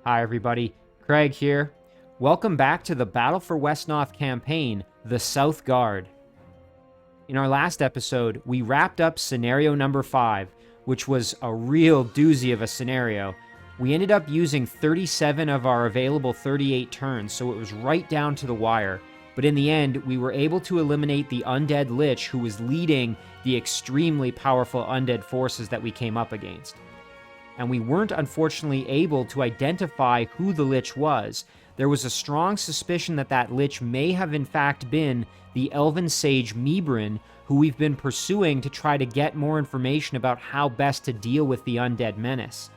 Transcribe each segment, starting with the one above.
Hi everybody, Craig here. Welcome back to the Battle for Wesnoth campaign, The South Guard. In our last episode, we wrapped up scenario number 5, which was a real doozy of a scenario. We ended up using 37 of our available 38 turns, so it was right down to the wire. But in the end, we were able to eliminate the Undead Lich who was leading the extremely powerful Undead forces that we came up against. And we weren't unfortunately able to identify who the Lich was. There was a strong suspicion that that Lich may have in fact been the Elven Sage Mibrin, who we've been pursuing to try to get more information about how best to deal with the Undead menace.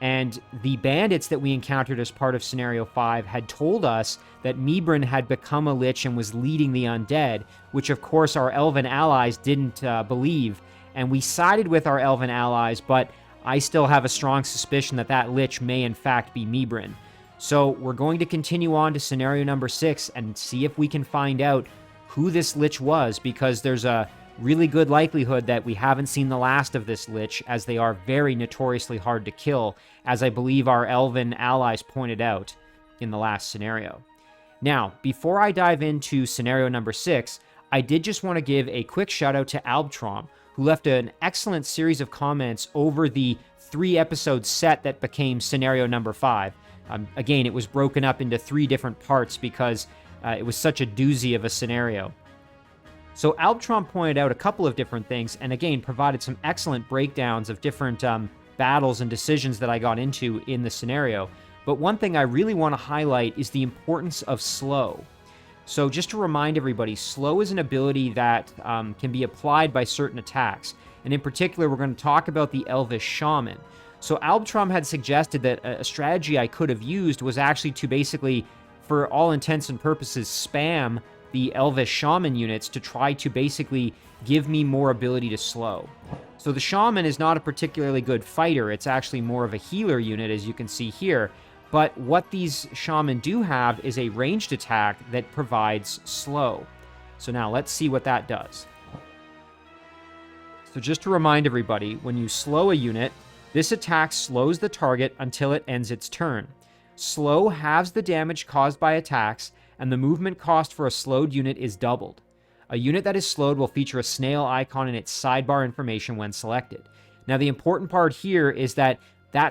And the bandits that we encountered as part of Scenario 5 had told us that Mibrin had become a Lich and was leading the Undead, which of course our Elven allies didn't believe. And we sided with our Elven allies, but I still have a strong suspicion that that Lich may in fact be Mibrin. So we're going to continue on to scenario number 6 and see if we can find out who this Lich was, because there's a really good likelihood that we haven't seen the last of this Lich, as they are very notoriously hard to kill, as I believe our Elven allies pointed out in the last scenario. Now, before I dive into scenario number 6, I did just want to give a quick shout out to Albtrom, who left an excellent series of comments over the 3-episode set that became scenario number 5. Again, it was broken up into 3 different parts because it was such a doozy of a scenario. So Albtrom pointed out a couple of different things, and again, provided some excellent breakdowns of different battles and decisions that I got into in the scenario. But one thing I really want to highlight is the importance of slow. So just to remind everybody, slow is an ability that can be applied by certain attacks. And in particular, we're going to talk about the Elvish Shaman. So Albtrom had suggested that a strategy I could have used was actually to basically, for all intents and purposes, spam the Elvish Shaman units to try to basically give me more ability to slow. So the Shaman is not a particularly good fighter. It's actually more of a healer unit, as you can see here. But what these Shaman do have is a ranged attack that provides slow. So now let's see what that does. So just to remind everybody, when you slow a unit, this attack slows the target until it ends its turn. Slow halves the damage caused by attacks, and the movement cost for a slowed unit is doubled. A unit that is slowed will feature a snail icon in its sidebar information when selected. Now the important part here is that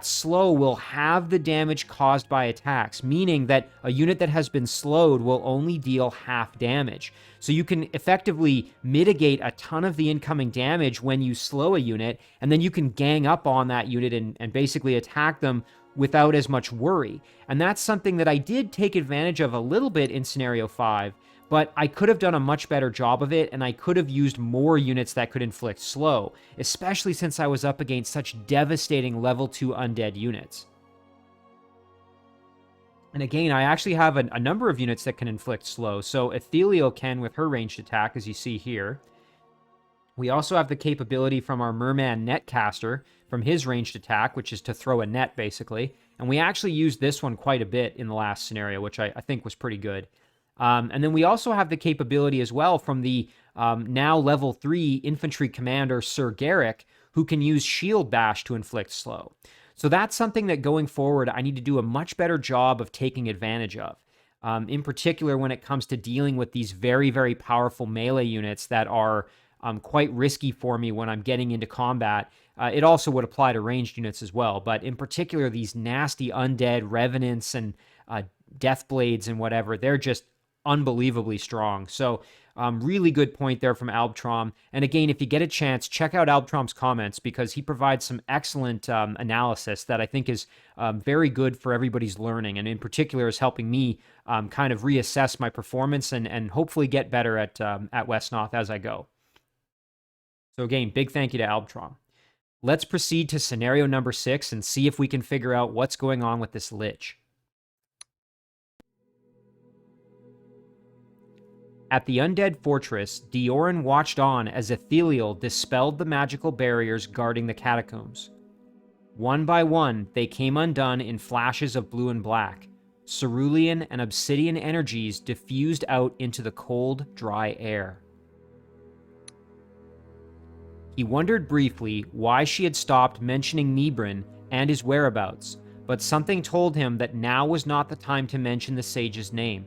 slow will halve the damage caused by attacks, meaning that a unit that has been slowed will only deal half damage. So you can effectively mitigate a ton of the incoming damage when you slow a unit, and then you can gang up on that unit and basically attack them without as much worry. And that's something that I did take advantage of a little bit in Scenario 5, but I could have done a much better job of it, and I could have used more units that could inflict slow, especially since I was up against such devastating level 2 undead units. And again, I actually have a number of units that can inflict slow. So Ethereal can with her ranged attack, as you see here. We also have the capability from our Merman Netcaster from his ranged attack, which is to throw a net, basically. And we actually used this one quite a bit in the last scenario, which I think was pretty good. And then we also have the capability as well from the now level 3 infantry commander Sir Garrick, who can use Shield Bash to inflict slow. So that's something that going forward I need to do a much better job of taking advantage of. In particular when it comes to dealing with these very, very powerful melee units that are quite risky for me when I'm getting into combat. It also would apply to ranged units as well, but in particular these nasty undead revenants and deathblades and whatever, they're just unbelievably strong. So really good point there from Albtrom. And again, if you get a chance, check out Albtrom's comments, because he provides some excellent analysis that I think is very good for everybody's learning, and in particular is helping me kind of reassess my performance and hopefully get better at Wesnoth as I go. So again, big thank you to Albtrom. Let's proceed to scenario number 6 and see if we can figure out what's going on with this Lich. At the Undead Fortress, Deoran watched on as Ethereal dispelled the magical barriers guarding the catacombs. One by one, they came undone in flashes of blue and black. Cerulean and obsidian energies diffused out into the cold, dry air. He wondered briefly why she had stopped mentioning Mibrin and his whereabouts, but something told him that now was not the time to mention the sage's name.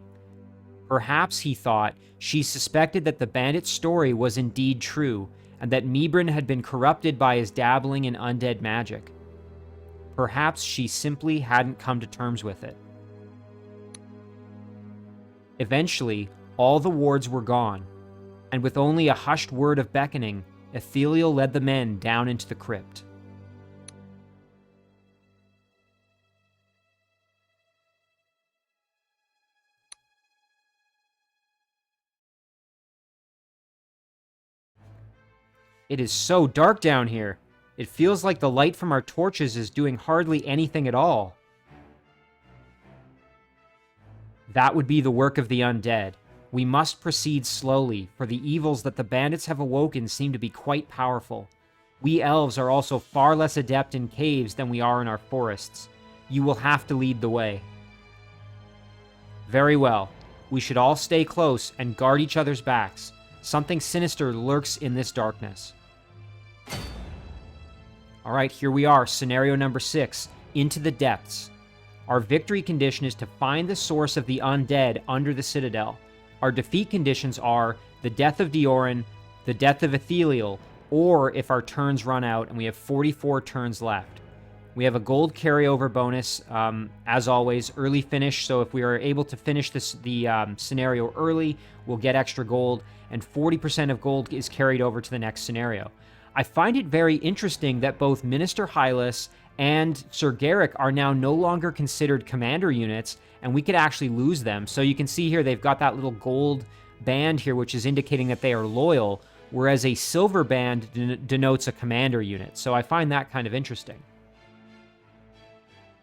Perhaps, he thought, she suspected that the bandit's story was indeed true, and that Mibrin had been corrupted by his dabbling in undead magic. Perhaps she simply hadn't come to terms with it. Eventually, all the wards were gone, and with only a hushed word of beckoning, Ethelial led the men down into the crypt. It is so dark down here. It feels like the light from our torches is doing hardly anything at all. That would be the work of the undead. We must proceed slowly, for the evils that the bandits have awoken seem to be quite powerful. We elves are also far less adept in caves than we are in our forests. You will have to lead the way. Very well. We should all stay close and guard each other's backs. Something sinister lurks in this darkness. All right, here we are, scenario number 6, Into the Depths. Our victory condition is to find the source of the undead under the citadel. Our defeat conditions are the death of Deoran, the death of Ethelial, or if our turns run out, and we have 44 turns left. We have a gold carryover bonus, as always, early finish, so if we are able to finish the scenario early, we'll get extra gold, and 40% of gold is carried over to the next scenario. I find it very interesting that both Minister Hylas and Sir Garrick are now no longer considered commander units, and we could actually lose them. So you can see here they've got that little gold band here, which is indicating that they are loyal, whereas a silver band denotes a commander unit. So I find that kind of interesting.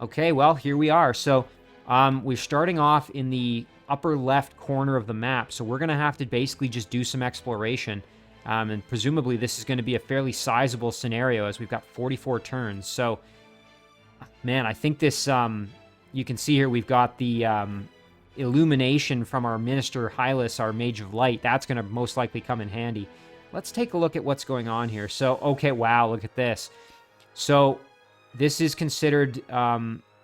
Okay, well, here we are. So we're starting off in the upper left corner of the map, so we're going to have to basically just do some exploration. And presumably this is going to be a fairly sizable scenario as we've got 44 turns. So, man, I think this, you can see here we've got the illumination from our Minister Hylas, our Mage of Light. That's going to most likely come in handy. Let's take a look at what's going on here. So, okay, wow, look at this. So, this is considered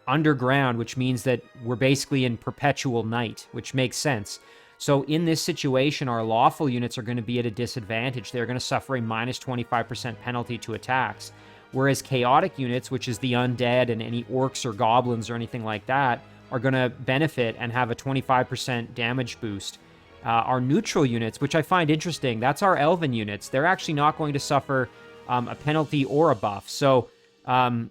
underground, which means that we're basically in perpetual night, which makes sense. So in this situation, our lawful units are going to be at a disadvantage. They're going to suffer a minus 25% penalty to attacks. Whereas chaotic units, which is the undead and any orcs or goblins or anything like that, are going to benefit and have a 25% damage boost. Our neutral units, which I find interesting, that's our elven units. They're actually not going to suffer a penalty or a buff. So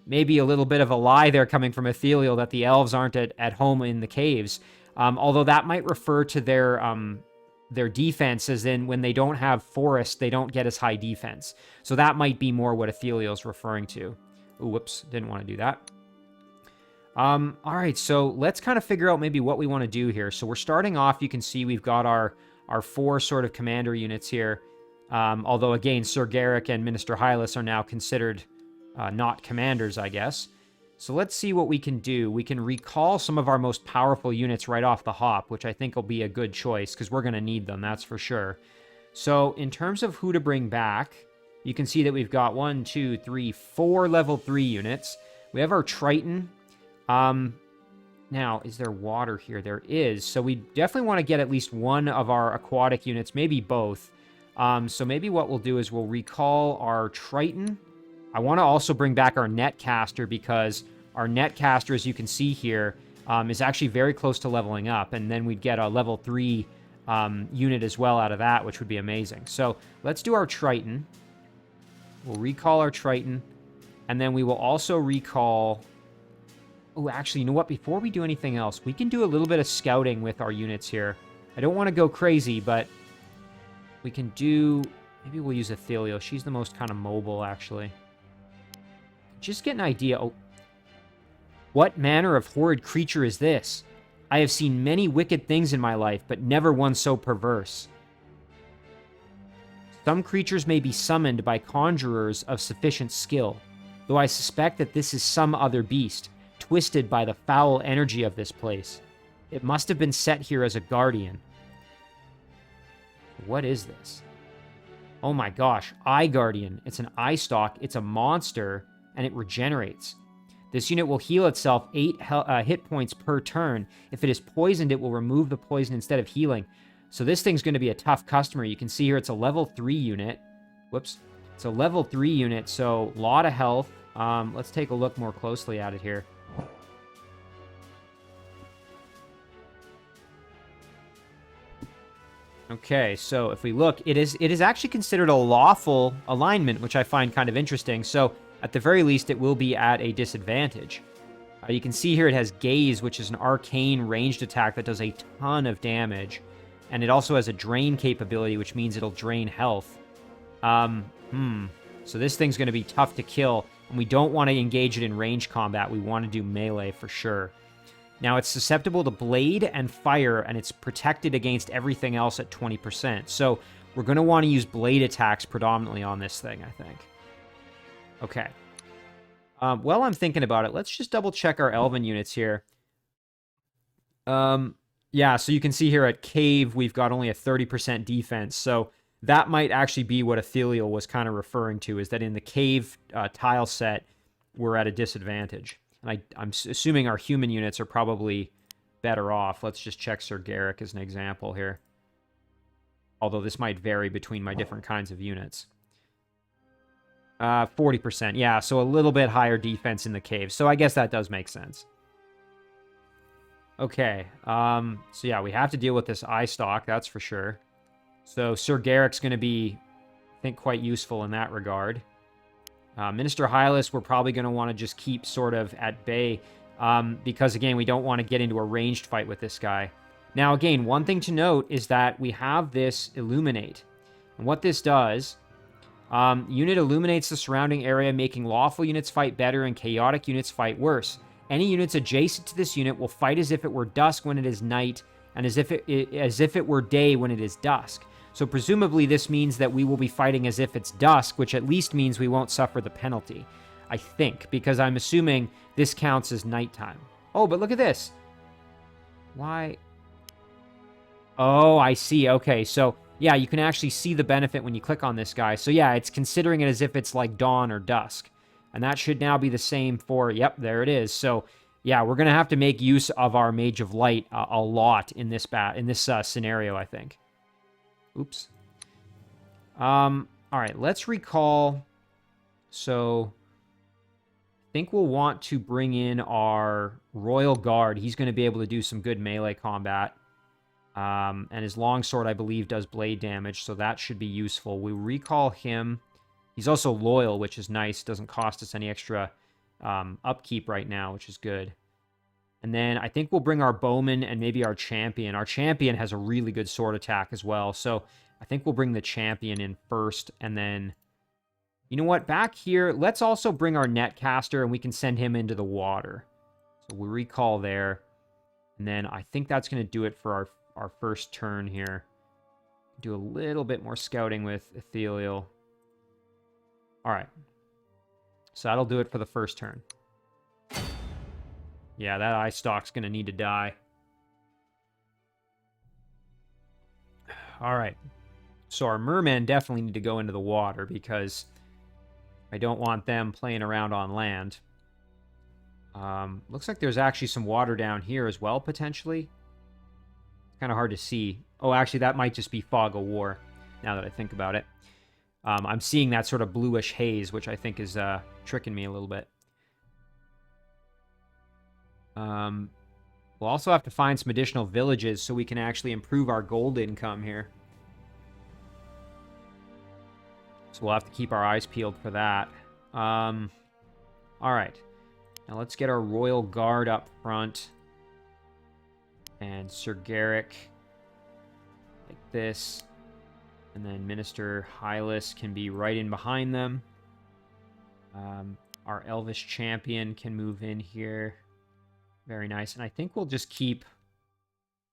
maybe a little bit of a lie there coming from Ethelial that the elves aren't at home in the caves. Although that might refer to their defense, as in when they don't have forest, they don't get as high defense. So that might be more what Ethelial's referring to. Ooh, whoops, didn't want to do that. All right, so let's kind of figure out maybe what we want to do here. So we're starting off, you can see we've got our 4 sort of commander units here. Although, again, Sir Garrick and Minister Hylas are now considered not commanders, I guess. So let's see what we can do. We can recall some of our most powerful units right off the hop, which I think will be a good choice, because we're going to need them, that's for sure. So in terms of who to bring back, you can see that we've got 1, 2, 3, 4 level 3 units. We have our Triton. Now, is there water here? There is. So we definitely want to get at least one of our aquatic units, maybe both. So maybe what we'll do is we'll recall our Triton. I want to also bring back our Netcaster, because our Netcaster, as you can see here, is actually very close to leveling up. And then we'd get a level 3 unit as well out of that, which would be amazing. So let's do our Triton. We'll recall our Triton. And then we will also recall... Oh, actually, you know what? Before we do anything else, we can do a little bit of scouting with our units here. I don't want to go crazy, but we can do... Maybe we'll use Ethelial. She's the most kind of mobile, actually. Just get an idea. Oh, what manner of horrid creature is this? I have seen many wicked things in my life, but never one so perverse. Some creatures may be summoned by conjurers of sufficient skill, though I suspect that this is some other beast, twisted by the foul energy of this place. It must have been set here as a guardian. What is this? Oh my gosh, Eye Guardian. It's an eye stalk, it's a monster, and it regenerates. This unit will heal itself 8 hit points per turn. If it is poisoned, it will remove the poison instead of healing. So this thing's going to be a tough customer. You can see here it's a level 3 unit. Whoops. It's a level 3 unit, so a lot of health. Let's take a look more closely at it here. Okay, so if we look, it is actually considered a lawful alignment, which I find kind of interesting. So at the very least, it will be at a disadvantage. You can see here it has Gaze, which is an arcane ranged attack that does a ton of damage. And it also has a drain capability, which means it'll drain health. So this thing's going to be tough to kill, and we don't want to engage it in range combat. We want to do melee for sure. Now, it's susceptible to blade and fire, and it's protected against everything else at 20%. So we're going to want to use blade attacks predominantly on this thing, I think. Okay. While I'm thinking about it, let's just double-check our Elven units here. Yeah, so you can see here at Cave, we've got only a 30% defense. So that might actually be what Ethereal was kind of referring to, is that in the Cave tile set, we're at a disadvantage. And I'm assuming our human units are probably better off. Let's just check Sir Garrick as an example here. Although this might vary between my different kinds of units. 40%, yeah, so a little bit higher defense in the cave. So I guess that does make sense. Okay, so yeah, we have to deal with this eye stalk, that's for sure. So Sir Garrick's going to be, I think, quite useful in that regard. Minister Hylas, we're probably going to want to just keep sort of at bay, because, again, we don't want to get into a ranged fight with this guy. Now, again, one thing to note is that we have this Illuminate. And what this does, unit illuminates the surrounding area, making lawful units fight better and chaotic units fight worse. Any units adjacent to this unit will fight as if it were dusk when it is night, and as if it were day when it is dusk. So presumably this means that we will be fighting as if it's dusk, which at least means we won't suffer the penalty. I think, because I'm assuming this counts as nighttime. Oh, but look at this. Why? Oh, I see. Okay, so yeah, you can actually see the benefit when you click on this guy. So yeah, it's considering it as if it's like dawn or dusk. And that should now be the same for, yep, there it is. So yeah, we're going to have to make use of our Mage of Light a lot in this scenario, I think. Oops. All right, let's recall. So I think we'll want to bring in our Royal Guard. He's going to be able to do some good melee combat. And his longsword, I believe, does blade damage, so that should be useful. We recall him. He's also loyal, which is nice. Doesn't cost us any extra upkeep right now, which is good. And then I think we'll bring our bowman and maybe our champion. Our champion has a really good sword attack as well. So I think we'll bring the champion in first. And then, you know what? Back here, let's also bring our netcaster and we can send him into the water. So we recall there. And then I think that's going to do it for our first turn here. Do a little bit more scouting with Ethereal. All right. So that'll do it for the first turn. Yeah, that eye stalk's going to need to die. All right. So our mermen definitely need to go into the water because I don't want them playing around on land. Looks like there's actually some water down here as well, potentially. It's kind of hard to see. Oh, actually, that might just be fog of war, now that I think about it. I'm seeing that sort of bluish haze, which I think is tricking me a little bit. We'll also have to find some additional villages so we can actually improve our gold income here. So we'll have to keep our eyes peeled for that. All right. Now let's get our Royal Guard up front. And Sir Garrick. Like this. And then Minister Hylas can be right in behind them. Our Elvish Champion can move in here. Very nice. And I think we'll just keep...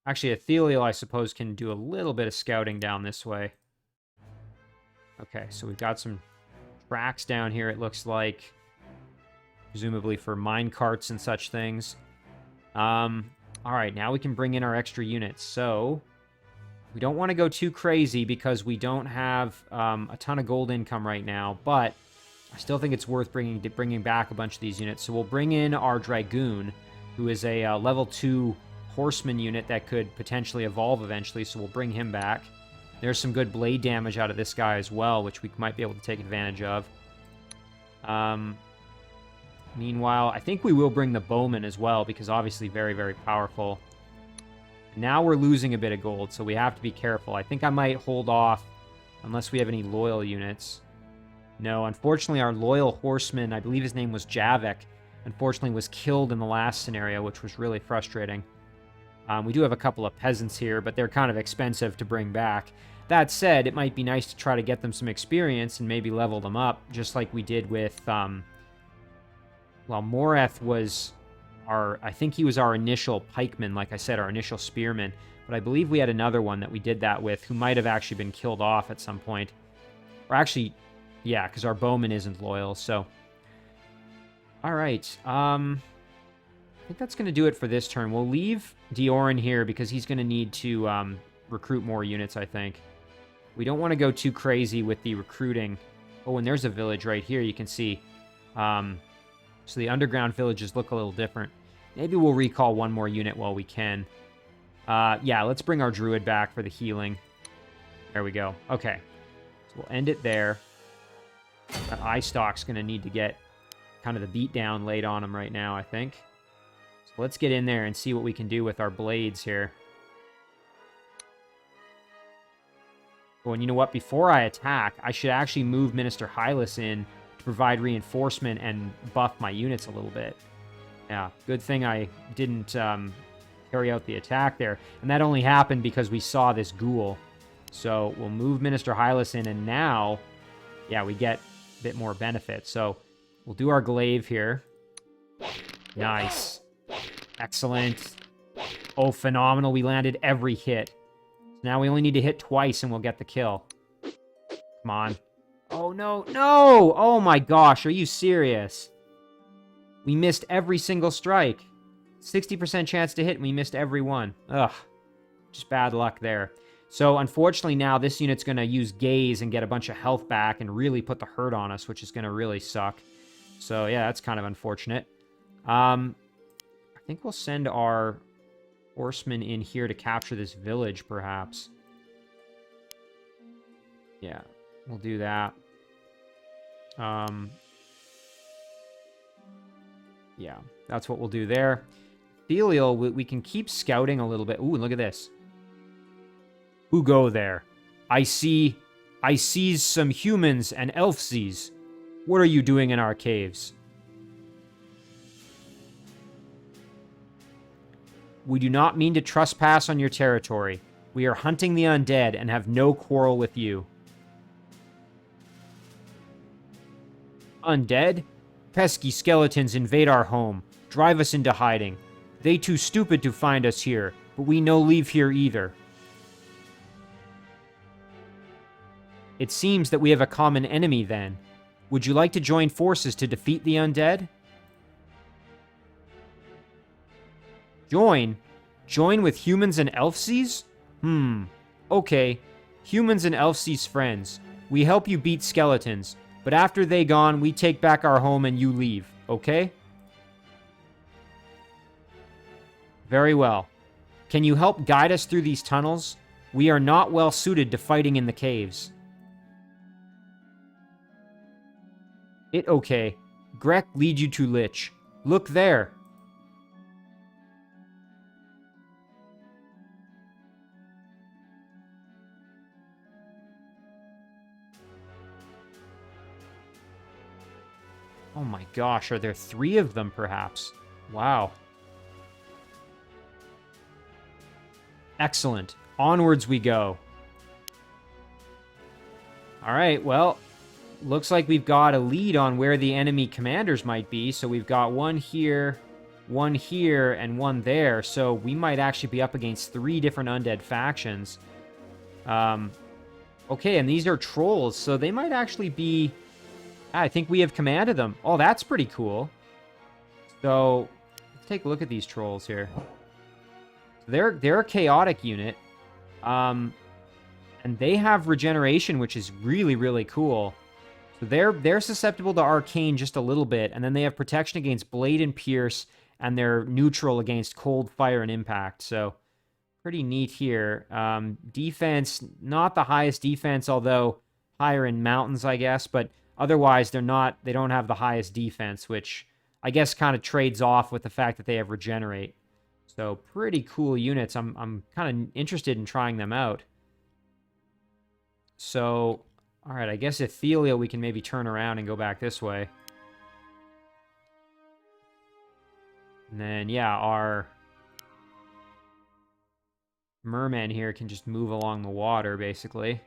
Actually, Ethereal, I suppose, can do a little bit of scouting down this way. Okay, so we've got some tracks down here, it looks like. Presumably for mine carts and such things. All right, now we can bring in our extra units. So, we don't want to go too crazy because we don't have a ton of gold income right now. But I still think it's worth bringing back a bunch of these units. So we'll bring in our Dragoon, who is a level 2 horseman unit that could potentially evolve eventually, so we'll bring him back. There's some good blade damage out of this guy as well, which we might be able to take advantage of. Meanwhile, I think we will bring the bowman as well, because obviously very, very powerful. Now we're losing a bit of gold, so we have to be careful. I think I might hold off unless we have any loyal units. No, unfortunately, our loyal horseman, I believe his name was Javik, unfortunately was killed in the last scenario, which was really frustrating. We do have a couple of peasants here, but they're kind of expensive to bring back. That said, it might be nice to try to get them some experience and maybe level them up, just like we did with, well, Moreth was I think he was our initial pikeman, like I said, our initial spearman, but I believe we had another one that we did that with who might have actually been killed off at some point. Or actually, yeah, because our bowman isn't loyal, so. All right, I think that's going to do it for this turn. We'll leave Deoran here because he's going to need to recruit more units, I think. We don't want to go too crazy with the recruiting. Oh, and there's a village right here, you can see. So the underground villages look a little different. Maybe we'll recall one more unit while we can. Yeah, let's bring our druid back for the healing. There we go. Okay. So we'll end it there. That eye stock's going to need to get kind of the beat down laid on him right now, I think. So let's get in there and see what we can do with our blades here. Oh, and you know what? Before I attack, I should actually move Minister Hylas in to provide reinforcement and buff my units a little bit. Yeah, good thing I didn't carry out the attack there. And that only happened because we saw this ghoul. So we'll move Minister Hylas in, and now, yeah, we get a bit more benefit. So we'll do our glaive here. Nice. Excellent. Oh, phenomenal. We landed every hit. Now we only need to hit twice and we'll get the kill. Come on. Oh, no. No! Oh, my gosh. Are you serious? We missed every single strike. 60% chance to hit, and we missed every one. Ugh. Just bad luck there. So, unfortunately, now this unit's going to use Gaze and get a bunch of health back and really put the hurt on us, which is going to really suck. So, yeah, that's kind of unfortunate. I think we'll send our horsemen in here to capture this village, perhaps. Yeah, we'll do that. Yeah, that's what we'll do there. Thelial, we can keep scouting a little bit. Ooh, look at this. Who go there? I see some humans and elfsies. What are you doing in our caves? We do not mean to trespass on your territory. We are hunting the undead and have no quarrel with you. Undead? Pesky skeletons invade our home, drive us into hiding. They too stupid to find us here, but we no leave here either. It seems that we have a common enemy then. Would you like to join forces to defeat the undead? Join? Join with humans and elfsies? Okay. Humans and elfsies friends. We help you beat skeletons, but after they gone, we take back our home and you leave, okay? Very well. Can you help guide us through these tunnels? We are not well suited to fighting in the caves. Okay. Grek lead you to Lich. Look there. Oh my gosh, are there 3 of them perhaps? Wow. Excellent. Onwards we go. Alright, well, looks like we've got a lead on where the enemy commanders might be. So we've got one here, and one there. So we might actually be up against 3 different undead factions. Okay, and these are trolls, so they might actually be... I think we have command of them. Oh, that's pretty cool. So, let's take a look at these trolls here. They're a chaotic unit. And they have regeneration, which is really, really cool. So they're susceptible to arcane just a little bit, and then they have protection against blade and pierce, and they're neutral against cold, fire, and impact. So pretty neat here. Defense, not the highest defense, although higher in mountains, I guess. But otherwise, they don't have the highest defense, which I guess kind of trades off with the fact that they have regenerate. So pretty cool units. I'm kind of interested in trying them out. So, all right, I guess Ethelia we can maybe turn around and go back this way. And then, yeah, our merman here can just move along the water, basically.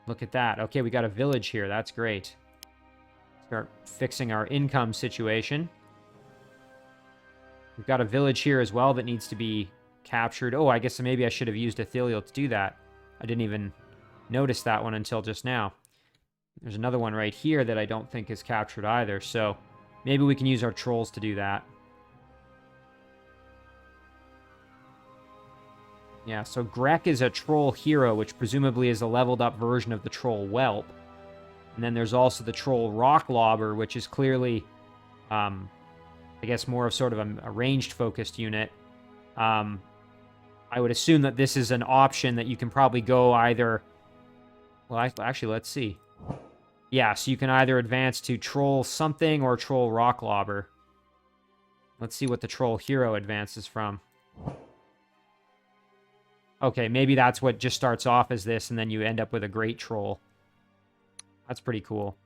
Look at that. Okay, we got a village here. That's great. Start fixing our income situation. We've got a village here as well that needs to be captured. Oh, I guess maybe I should have used Ethereal to do that. I didn't even notice that one until just now. There's another one right here that I don't think is captured either, so maybe we can use our trolls to do that. Yeah, so Grek is a troll hero, which presumably is a leveled up version of the troll whelp. And then there's also the troll rock lobber, which is clearly, I guess, more of sort of a ranged focused unit. I would assume that this is an option that you can probably go either... Well, actually, let's see. Yeah, so you can either advance to troll something or troll rock lobber. Let's see what the troll hero advances from. Okay, maybe that's what just starts off as this, and then you end up with a great troll. That's pretty cool.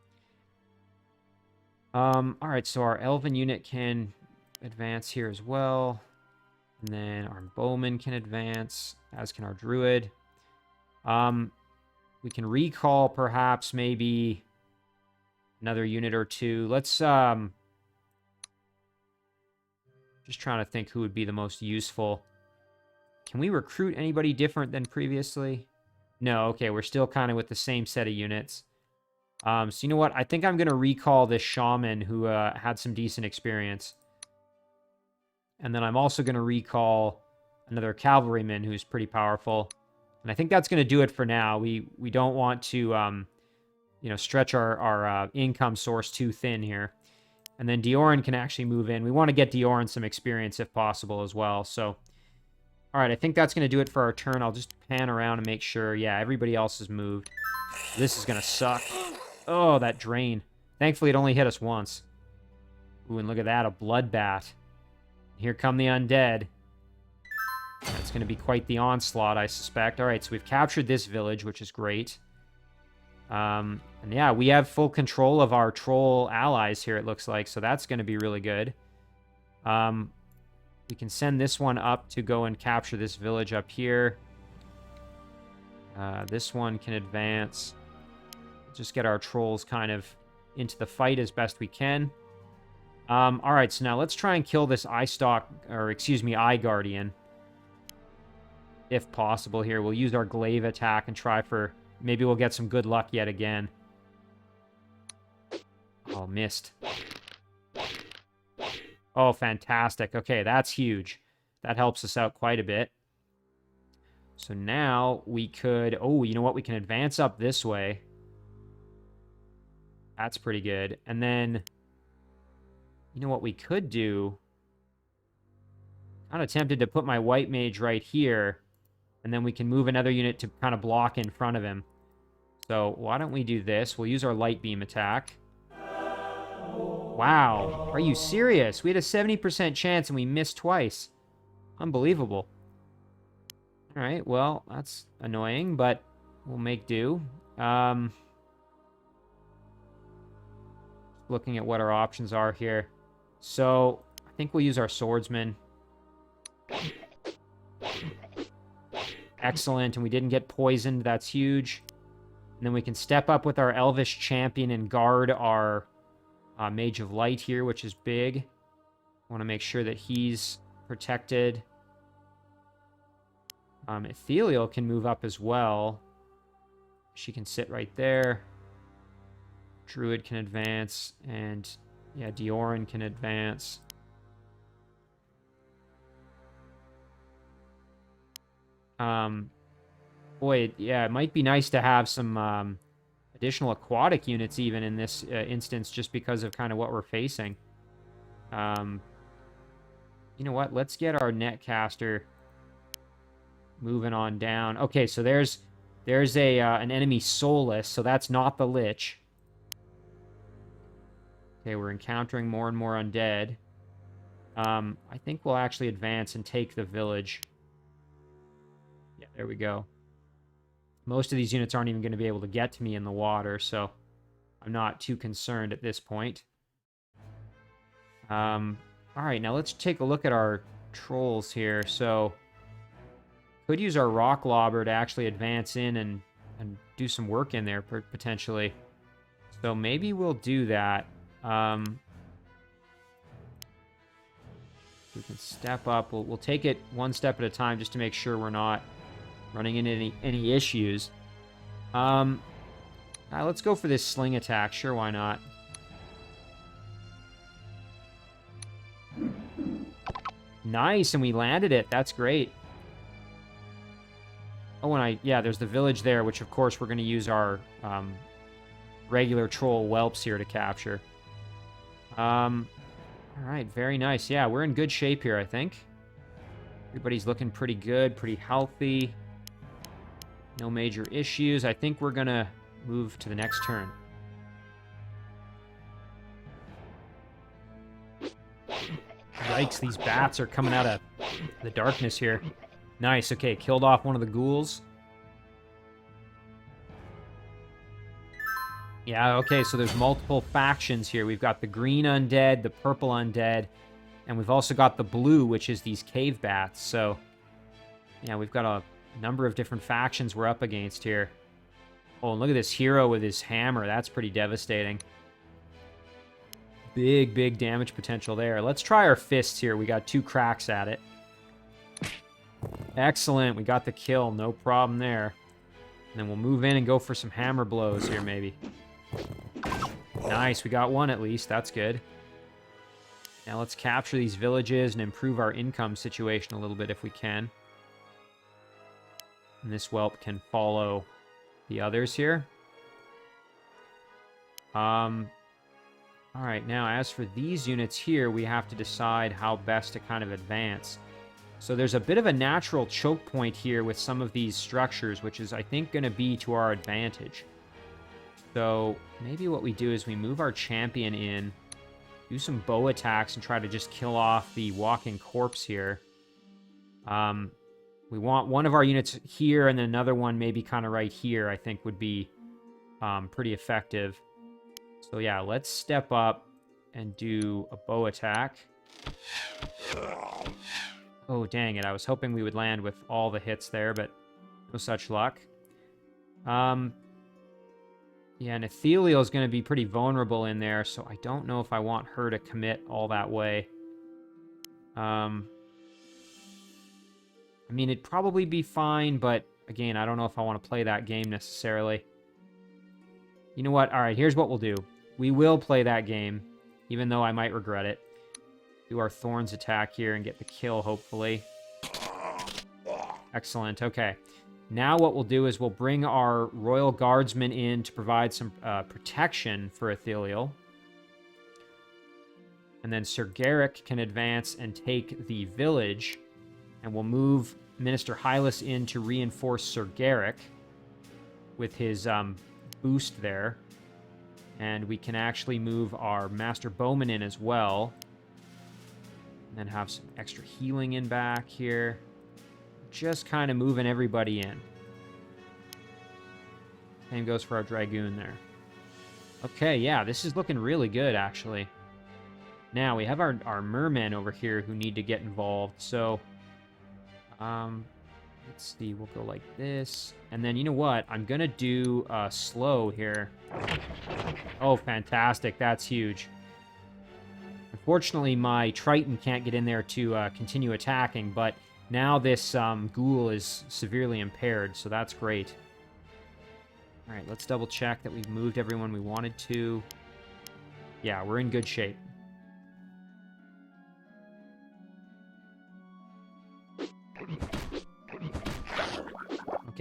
Alright, so our elven unit can advance here as well. And then our bowman can advance, as can our druid. We can recall, perhaps, maybe another unit or two. Let's, just trying to think who would be the most useful. Can we recruit anybody different than previously? No, okay, we're still kind of with the same set of units. So you know what? I think I'm going to recall this shaman who had some decent experience. And then I'm also going to recall another cavalryman who's pretty powerful. And I think that's going to do it for now. We don't want to, you know, stretch our income source too thin here. And then Deoran can actually move in. We want to get Deoran some experience if possible as well. So, all right, I think that's going to do it for our turn. I'll just pan around and make sure, yeah, everybody else has moved. This is going to suck. Oh, that drain. Thankfully, it only hit us once. Ooh, and look at that, a bloodbath. Here come the undead. That's going to be quite the onslaught, I suspect. All right, so we've captured this village, which is great. And yeah, we have full control of our troll allies here, it looks like, so that's going to be really good. We can send this one up to go and capture this village up here. This one can advance. Just get our trolls kind of into the fight as best we can. All right, so now let's try and kill this eye guardian. If possible here. We'll use our glaive attack and try for... Maybe we'll get some good luck yet again. Oh, missed. Oh, fantastic. Okay, that's huge. That helps us out quite a bit. So now we could... Oh, you know what? We can advance up this way. That's pretty good. And then... You know what we could do? Kind of tempted to put my white mage right here. And then we can move another unit to kind of block in front of him. So why don't we do this? We'll use our light beam attack. Wow. Are you serious? We had a 70% chance and we missed twice. Unbelievable. Alright, well, that's annoying, but we'll make do. Looking at what our options are here. So, I think we'll use our swordsman. Excellent, and we didn't get poisoned. That's huge. And then we can step up with our elvish champion and guard our mage of light here, which is big. I want to make sure that he's protected. Ethereal can move up as well. She can sit right there. Druid can advance, and yeah, Deoran can advance. Boy, yeah, it might be nice to have some additional aquatic units even in this instance, just because of kind of what we're facing. You know what? Let's get our netcaster moving on down. Okay, so there's an enemy soulless, so that's not the Lich. Okay, we're encountering more and more undead. I think we'll actually advance and take the village. Yeah, there we go. Most of these units aren't even going to be able to get to me in the water, so I'm not too concerned at this point. Alright, now let's take a look at our trolls here. So, could use our rock lobber to actually advance in and do some work in there, potentially. So maybe we'll do that. We can step up. We'll take it one step at a time just to make sure we're not running into any issues. Let's go for this sling attack. Sure, why not? Nice, and we landed it. That's great. Oh, and yeah, there's the village there, which of course we're going to use our regular troll whelps here to capture. All right, very nice. Yeah, we're in good shape here, I think. Everybody's looking pretty good, pretty healthy. No major issues. I think we're going to move to the next turn. Yikes, these bats are coming out of the darkness here. Nice, okay, killed off one of the ghouls. Yeah, okay, so there's multiple factions here. We've got the green undead, the purple undead, and we've also got the blue, which is these cave bats. So, yeah, we've got a number of different factions we're up against here. Oh, and look at this hero with his hammer. That's pretty devastating. Big damage potential there. Let's try our fists here. We got 2 cracks at it. Excellent. We got the kill. No problem there. And then we'll move in and go for some hammer blows here, maybe. Nice. We got one at least. That's good. Now let's capture these villages and improve our income situation a little bit if we can. And this whelp can follow the others here. Alright, now as for these units here, we have to decide how best to kind of advance. So there's a bit of a natural choke point here with some of these structures, which is, I think, going to be to our advantage. So maybe what we do is we move our champion in, do some bow attacks, and try to just kill off the walking corpse here. We want one of our units here, and then another one maybe kind of right here, I think would be pretty effective. So yeah, let's step up and do a bow attack. Oh, dang it. I was hoping we would land with all the hits there, but no such luck. Yeah, and Ethereal is going to be pretty vulnerable in there, so I don't know if I want her to commit all that way. I mean, it'd probably be fine, but again, I don't know if I want to play that game necessarily. You know what? All right, here's what we'll do. We will play that game, even though I might regret it. Do our Thorns attack here and get the kill, hopefully. Excellent. Okay. Now what we'll do is we'll bring our Royal Guardsmen in to provide some protection for Ethereal. And then Sir Garrick can advance and take the village. And we'll move Minister Hylas in to reinforce Sir Garrick with his boost there. And we can actually move our Master Bowman in as well. And then have some extra healing in back here. Just kind of moving everybody in. Same goes for our Dragoon there. Okay, yeah, this is looking really good, actually. Now, we have our mermen over here who need to get involved. So, let's see, we'll go like this. And then, you know what? I'm going to do slow here. Oh, fantastic. That's huge. Unfortunately, my Triton can't get in there to continue attacking, but now this ghoul is severely impaired, so that's great. All right, let's double check that we've moved everyone we wanted to. Yeah, we're in good shape.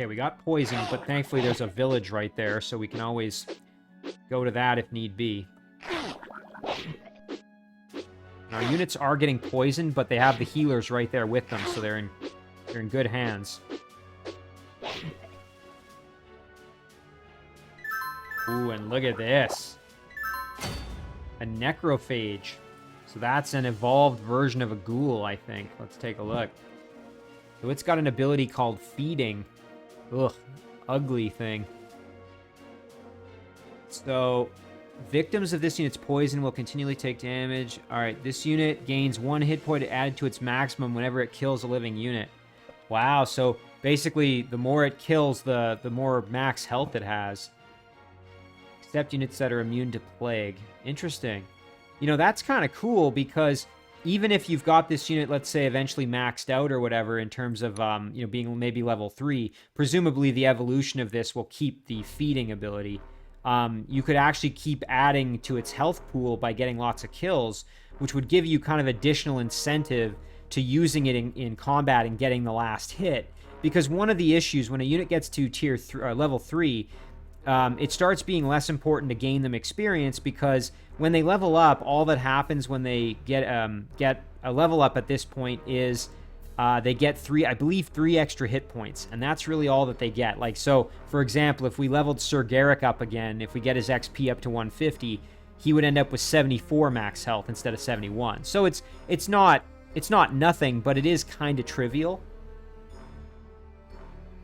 Okay, we got poison, but thankfully there's a village right there, so we can always go to that if need be. Our units are getting poisoned, but they have the healers right there with them, so they're in good hands. Ooh, and look at this. A necrophage. So that's an evolved version of a ghoul, I think. Let's take a look. So it's got an ability called feeding. Ugh, ugly thing. So, victims of this unit's poison will continually take damage. Alright, this unit gains 1 hit point added to its maximum whenever it kills a living unit. Wow, so basically, the more it kills, the more max health it has. Except units that are immune to plague. Interesting. You know, that's kind of cool because even if you've got this unit, let's say, eventually maxed out or whatever in terms of, you know, being maybe level 3, presumably the evolution of this will keep the feeding ability. You could actually keep adding to its health pool by getting lots of kills, which would give you kind of additional incentive to using it in combat and getting the last hit. Because one of the issues when a unit gets to level 3, it starts being less important to gain them experience because when they level up, all that happens when they get a level up at this point is they get 3 extra hit points, and that's really all that they get. Like, so, for example, if we leveled Sir Garrick up again, if we get his XP up to 150, he would end up with 74 max health instead of 71. So it's not nothing, but it is kind of trivial.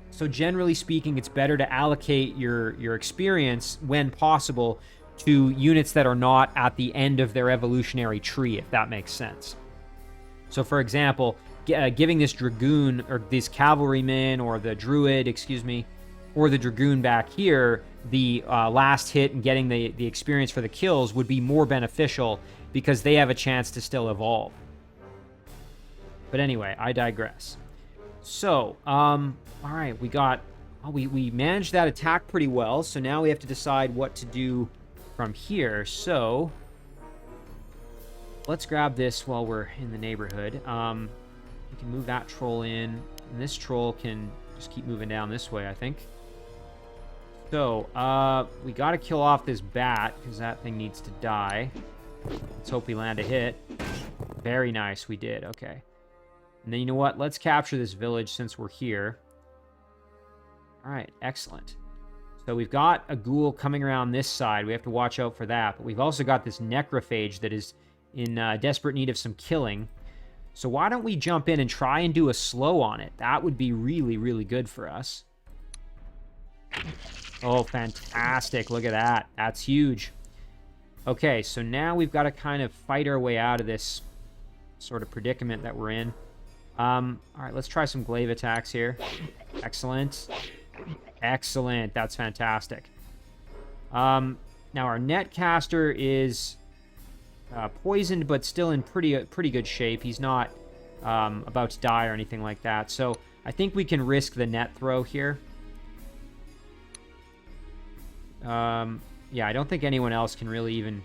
So generally speaking, it's better to allocate your experience, when possible, to units that are not at the end of their evolutionary tree, if that makes sense. So, for example, giving this Dragoon, or these Cavalrymen, or the Druid, or the Dragoon back here, the last hit and getting the experience for the kills would be more beneficial because they have a chance to still evolve. But anyway, I digress. So, alright, we managed that attack pretty well, so now we have to decide what to do from here. So, let's grab this while we're in the neighborhood. We can move that troll in, and this troll can just keep moving down this way, I think. So, we gotta kill off this bat, because that thing needs to die. Let's hope we land a hit. Very nice, we did, okay. And then, you know what? Let's capture this village since we're here. Alright, excellent. So we've got a ghoul coming around this side. We have to watch out for that. But we've also got this necrophage that is in desperate need of some killing. So why don't we jump in and try and do a slow on it? That would be really, really good for us. Oh, fantastic. Look at that. That's huge. Okay, so now we've got to kind of fight our way out of this sort of predicament that we're in. All right, let's try some glaive attacks here. Excellent. Excellent. That's fantastic. Now our netcaster is poisoned, but still in pretty good shape. He's not about to die or anything like that. So I think we can risk the net throw here. Yeah, I don't think anyone else can really even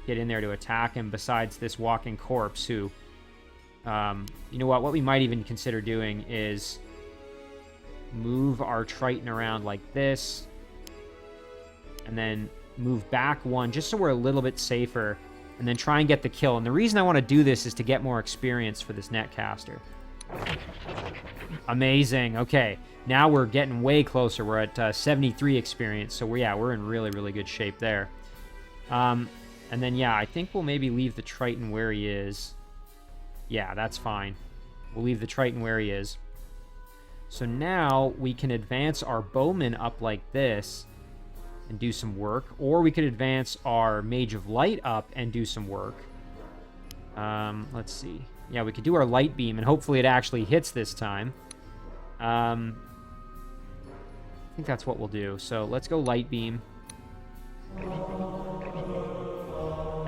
get in there to attack him besides this walking corpse who... you know what we might even consider doing is move our Triton around like this, and then move back one just so we're a little bit safer, and then try and get the kill. And the reason I want to do this is to get more experience for this netcaster. Amazing. Okay, now we're getting way closer. We're at 73 experience, so we're in really, really good shape there. And then, yeah, I think we'll maybe leave the Triton where he is. Yeah, that's fine. We'll leave the Triton where he is. So now we can advance our bowman up like this and do some work. Or we could advance our Mage of Light up and do some work. Let's see. Yeah, we could do our light beam, and hopefully it actually hits this time. I think that's what we'll do. So let's go light beam.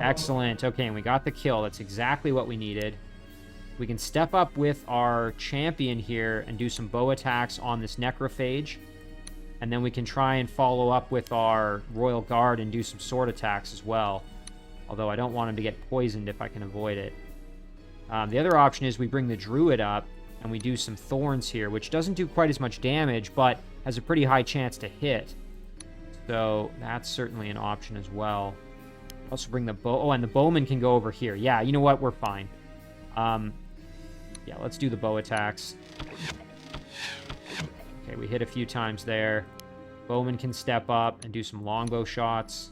Excellent. Okay, and we got the kill. That's exactly what we needed. We can step up with our champion here and do some bow attacks on this necrophage. And then we can try and follow up with our Royal Guard and do some sword attacks as well. Although I don't want him to get poisoned if I can avoid it. The other option is we bring the Druid up and we do some thorns here, which doesn't do quite as much damage, but has a pretty high chance to hit. So that's certainly an option as well. Also bring the bow. Oh, and the bowman can go over here. Yeah, you know what? We're fine. Yeah, let's do the bow attacks. Okay, we hit a few times there. Bowman can step up and do some longbow shots.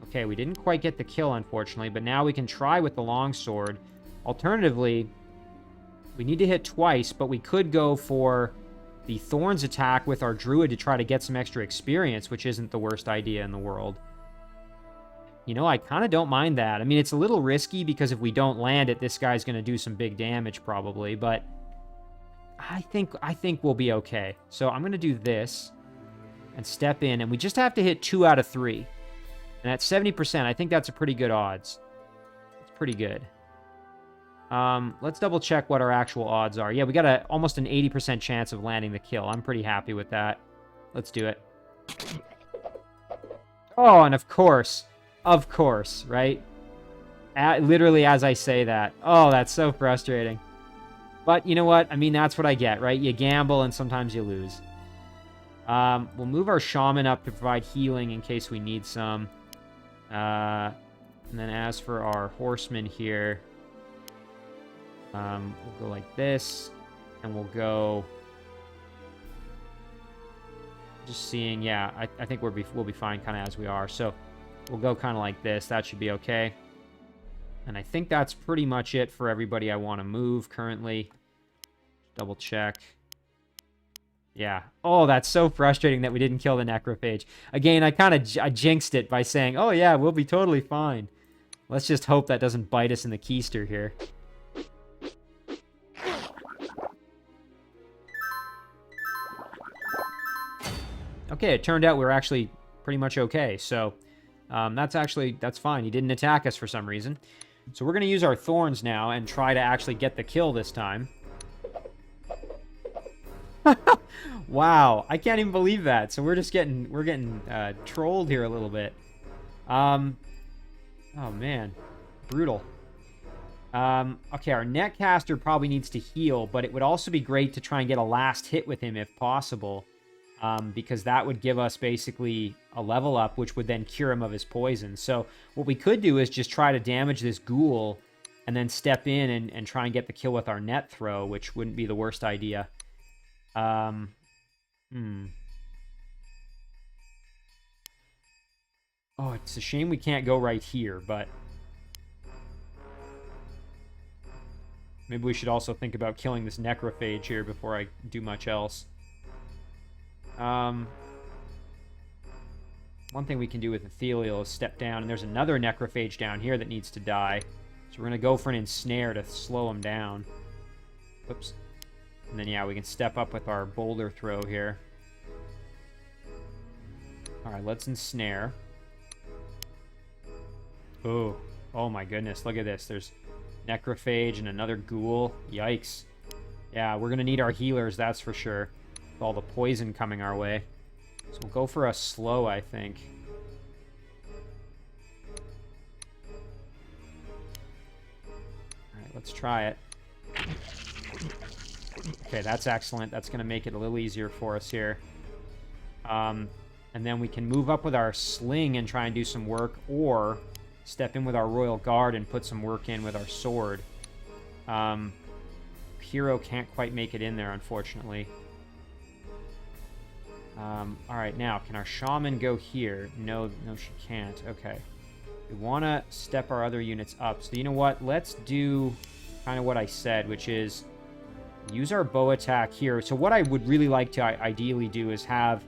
Okay, we didn't quite get the kill, unfortunately, but now we can try with the longsword. Alternatively, we need to hit twice, but we could go for the thorns attack with our druid to try to get some extra experience, which isn't the worst idea in the world. You know, I kind of don't mind that. I mean, it's a little risky because if we don't land it, this guy's going to do some big damage probably, but I think we'll be okay. So I'm going to do this and step in, and we just have to hit 2 out of 3. And at 70%, I think that's a pretty good odds. It's pretty good. Let's double check what our actual odds are. Yeah, we got almost an 80% chance of landing the kill. I'm pretty happy with that. Let's do it. Oh, and of course, right? Literally as I say that. Oh, that's so frustrating. But you know what? I mean, that's what I get, right? You gamble and sometimes you lose. We'll move our shaman up to provide healing in case we need some. And then as for our horsemen here, we'll go like this, and we'll go... Just seeing, yeah, I think we'll be fine kind of as we are. So we'll go kind of like this. That should be okay. And I think that's pretty much it for everybody I want to move currently. Double check. Yeah. Oh, that's so frustrating that we didn't kill the necrophage. Again, I jinxed it by saying, oh yeah, we'll be totally fine. Let's just hope that doesn't bite us in the keister here. Okay, it turned out we were actually pretty much okay. So that's fine. He didn't attack us for some reason. So we're going to use our thorns now and try to actually get the kill this time. Wow, I can't even believe that. So we're getting trolled here a little bit. Oh man, brutal. Okay, our netcaster probably needs to heal, but it would also be great to try and get a last hit with him if possible. Because that would give us basically a level up, which would then cure him of his poison. So what we could do is just try to damage this ghoul and then step in and try and get the kill with our net throw, which wouldn't be the worst idea. Oh, it's a shame we can't go right here, but maybe we should also think about killing this necrophage here before I do much else. One thing we can do with Ethelial is step down, and there's another necrophage down here that needs to die. So we're going to go for an ensnare to slow him down. Oops. And then, yeah, we can step up with our boulder throw here. Alright, let's ensnare. Oh, oh my goodness, look at this. There's necrophage and another ghoul. Yikes. Yeah, we're going to need our healers, that's for sure. With all the poison coming our way. So we'll go for a slow, I think. Alright, let's try it. Okay, that's excellent. That's going to make it a little easier for us here. And then we can move up with our sling and try and do some work, or step in with our royal guard and put some work in with our sword. Hero can't quite make it in there, unfortunately. Alright, now, can our shaman go here? No, she can't. Okay. We want to step our other units up. So, you know what? Let's do kind of what I said, which is use our bow attack here. So what I would really like to ideally do is have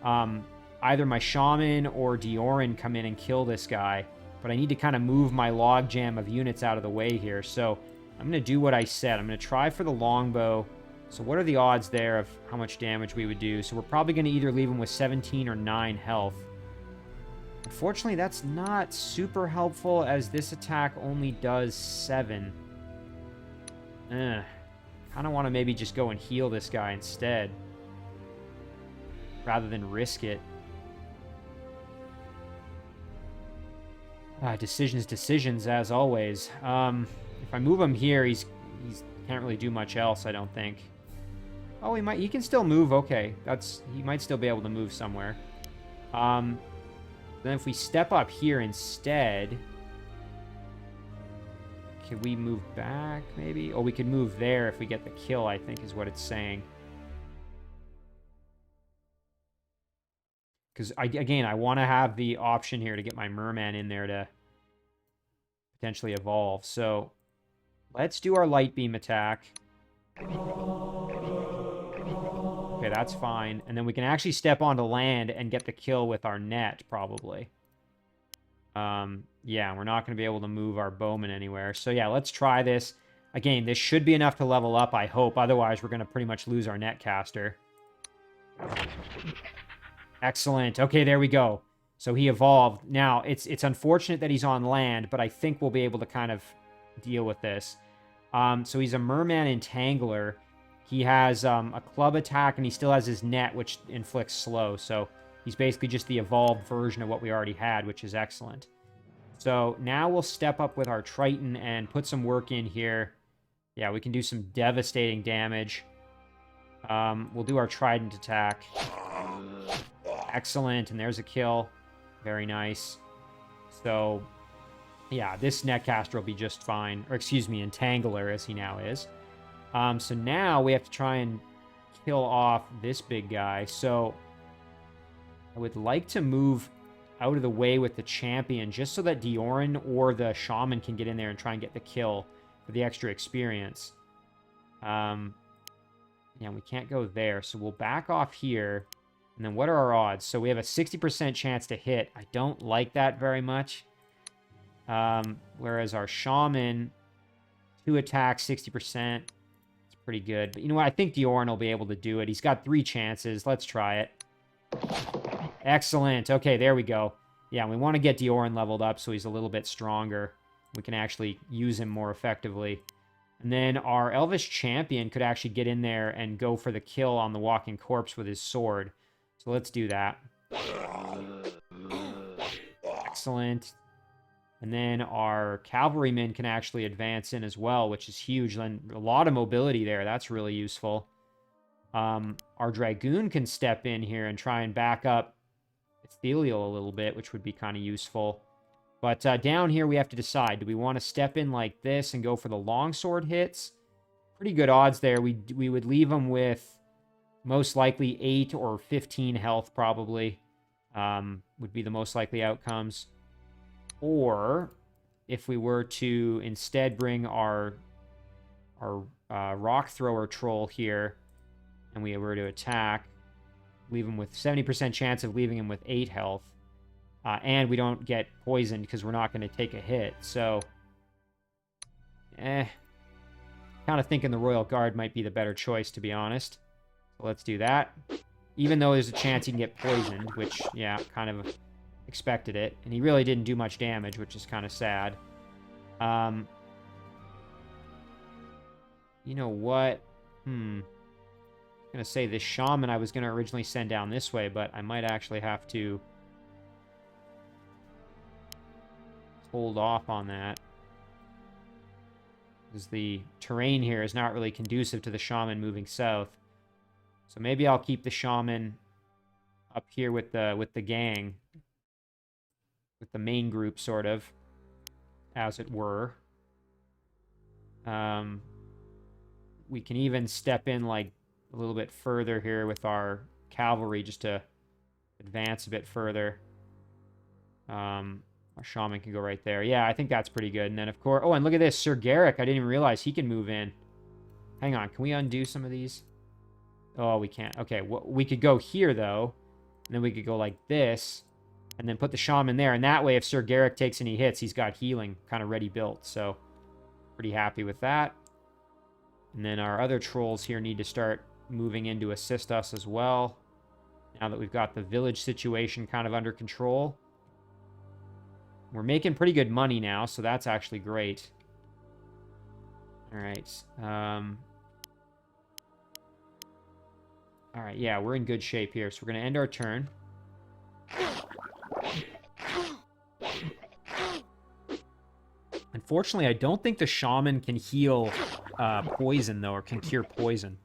either my shaman or Deoran come in and kill this guy. But I need to kind of move my logjam of units out of the way here. So I'm going to do what I said. I'm going to try for the longbow. So what are the odds there of how much damage we would do? So we're probably going to either leave him with 17 or 9 health. Unfortunately, that's not super helpful, as this attack only does 7. Kind of want to maybe just go and heal this guy instead, rather than risk it. Decisions, as always. If If I move him here, he's can't really do much else, I don't think. Oh, he can still move. Okay, he might still be able to move somewhere. Then if we step up here instead, can we move back maybe? Oh, we could move there if we get the kill, I think is what it's saying. Because again, I want to have the option here to get my merman in there to potentially evolve. So let's do our light beam attack. Okay, that's fine. And then we can actually step onto land and get the kill with our net, probably. Yeah, we're not going to be able to move our bowman anywhere. So yeah, let's try this. Again, this should be enough to level up, I hope. Otherwise, we're going to pretty much lose our netcaster. Excellent. Okay, there we go. So he evolved. Now, it's unfortunate that he's on land, but I think we'll be able to kind of deal with this. So he's a merman entangler. He has a club attack, and he still has his net, which inflicts slow. So he's basically just the evolved version of what we already had, which is excellent. So now we'll step up with our Triton and put some work in here. Yeah, we can do some devastating damage. We'll do our Trident attack. Excellent, and there's a kill. Very nice. So, yeah, this netcaster will be just fine. Or, excuse me, Entangler, as he now is. So now we have to try and kill off this big guy. So I would like to move out of the way with the champion just so that Deoran or the shaman can get in there and try and get the kill for the extra experience. Yeah, we can't go there, so we'll back off here. And then what are our odds? So we have a 60% chance to hit. I don't like that very much. Whereas our shaman, 2 attacks, 60%. It's pretty good. But you know what? I think Deoran will be able to do it. He's got 3 chances. Let's try it. Excellent. Okay, there we go. Yeah, we want to get Deoran leveled up so he's a little bit stronger. We can actually use him more effectively. And then our Elvish champion could actually get in there and go for the kill on the walking corpse with his sword. So let's do that. Excellent. And then our cavalrymen can actually advance in as well, which is huge. Then a lot of mobility there. That's really useful. Our dragoon can step in here and try and back up Ethelial a little bit, which would be kind of useful. But down here we have to decide. Do we want to step in like this and go for the longsword hits? Pretty good odds there. We would leave them with most likely 8 or 15 health probably. Would be the most likely outcomes. Or if we were to instead bring our rock thrower troll here and we were to attack, leave him with 70% chance of leaving him with 8 health. And we don't get poisoned because we're not going to take a hit. So, kind of thinking the Royal Guard might be the better choice, to be honest. So let's do that. Even though there's a chance he can get poisoned, which, yeah, kind of expected it. And he really didn't do much damage, which is kind of sad. You know what? I'm going to say this shaman I was going to originally send down this way, but I might actually have to hold off on that. Because the terrain here is not really conducive to the shaman moving south. So maybe I'll keep the shaman up here with the gang. With the main group, sort of. As it were. We can even step in like a little bit further here with our cavalry just to advance a bit further. Our shaman can go right there. Yeah, I think that's pretty good. And then, of course... Oh, and look at this. Sir Garrick. I didn't even realize he can move in. Hang on. Can we undo some of these? Oh, we can't. Okay, well, we could go here, though. And then we could go like this. And then put the shaman there. And that way, if Sir Garrick takes any hits, he's got healing kind of ready built. So, pretty happy with that. And then our other trolls here need to start moving in to assist us as well. Now that we've got the village situation kind of under control. We're making pretty good money now, so that's actually great. Alright. Alright, yeah, we're in good shape here. So we're going to end our turn. And Unfortunately, I don't think the shaman can heal poison, though, or can cure poison.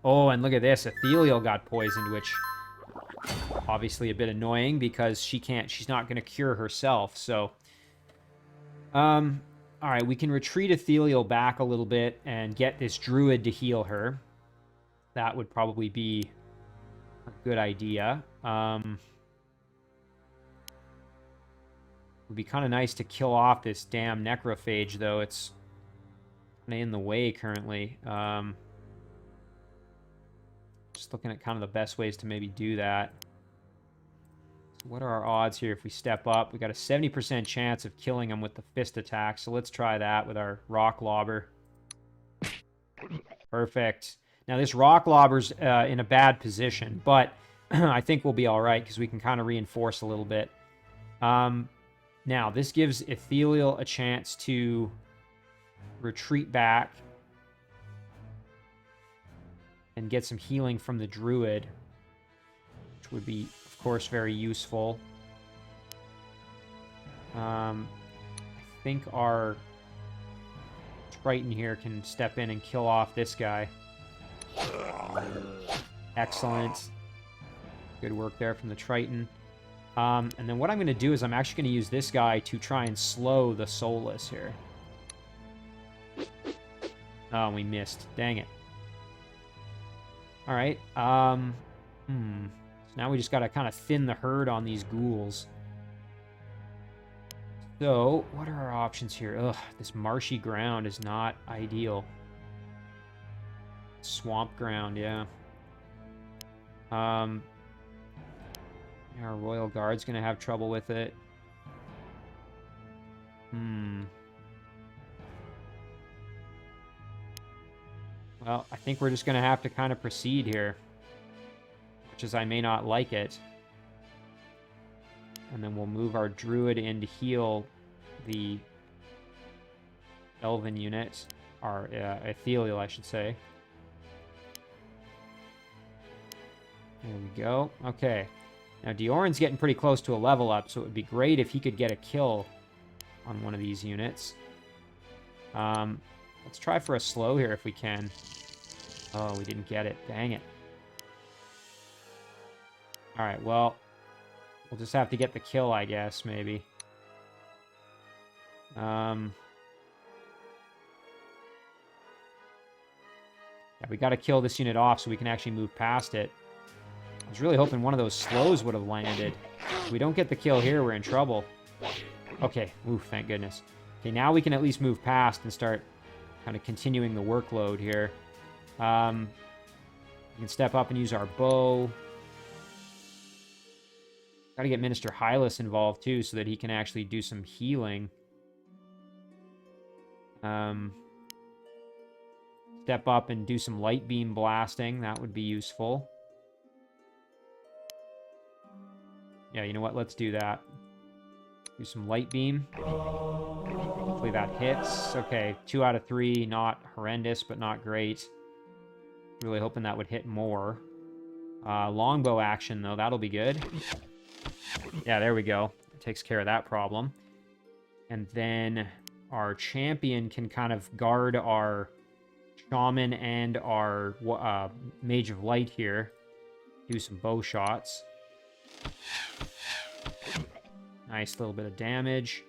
Oh, and look at this. Ethereal got poisoned, which obviously a bit annoying because she's not going to cure herself. So, all right, we can retreat Ethereal back a little bit and get this druid to heal her. That would probably be a good idea. Would be kind of nice to kill off this damn necrophage, though. It's kind of in the way currently. Just looking at kind of the best ways to maybe do that. So what are our odds here if we step up? We got a 70% chance of killing him with the fist attack, so let's try that with our rock lobber. Perfect. Now this rock lobber's in a bad position, but I think we'll be all right because we can kind of reinforce a little bit. Now, this gives Ethereal a chance to retreat back and get some healing from the druid, which would be, of course, very useful. I think our Triton here can step in and kill off this guy. Excellent. Good work there from the Triton. And then what I'm going to do is I'm actually going to use this guy to try and slow the Soulless here. Oh, we missed. Dang it. All right. So now we just got to kind of thin the herd on these ghouls. So, what are our options here? Ugh, this marshy ground is not ideal. Swamp ground, yeah. Our Royal Guard's going to have trouble with it. Well, I think we're just going to have to kind of proceed here. Which is I may not like it. And then we'll move our Druid in to heal the Elven unit. Or Ethereal, I should say. There we go. Okay. Now, Deoran's getting pretty close to a level up, so it would be great if he could get a kill on one of these units. Let's try for a slow here if we can. Oh, we didn't get it. Dang it. Alright, well, we'll just have to get the kill, I guess, maybe. Yeah, we got to kill this unit off so we can actually move past it. I was really hoping one of those slows would have landed. If we don't get the kill here, we're in trouble. Okay, oof, thank goodness. Okay, now we can at least move past and start kind of continuing the workload here. We can step up and use our bow. Got to get Minister Hylas involved too so that he can actually do some healing. Step up and do some light beam blasting. That would be useful. Yeah, you know what? Let's do that. Do some light beam. Hopefully that hits. Okay, 2 out of 3. Not horrendous, but not great. Really hoping that would hit more. Longbow action, though. That'll be good. Yeah, there we go. It takes care of that problem. And then our champion can kind of guard our shaman and our mage of light here. Do some bow shots. Nice little bit of damage.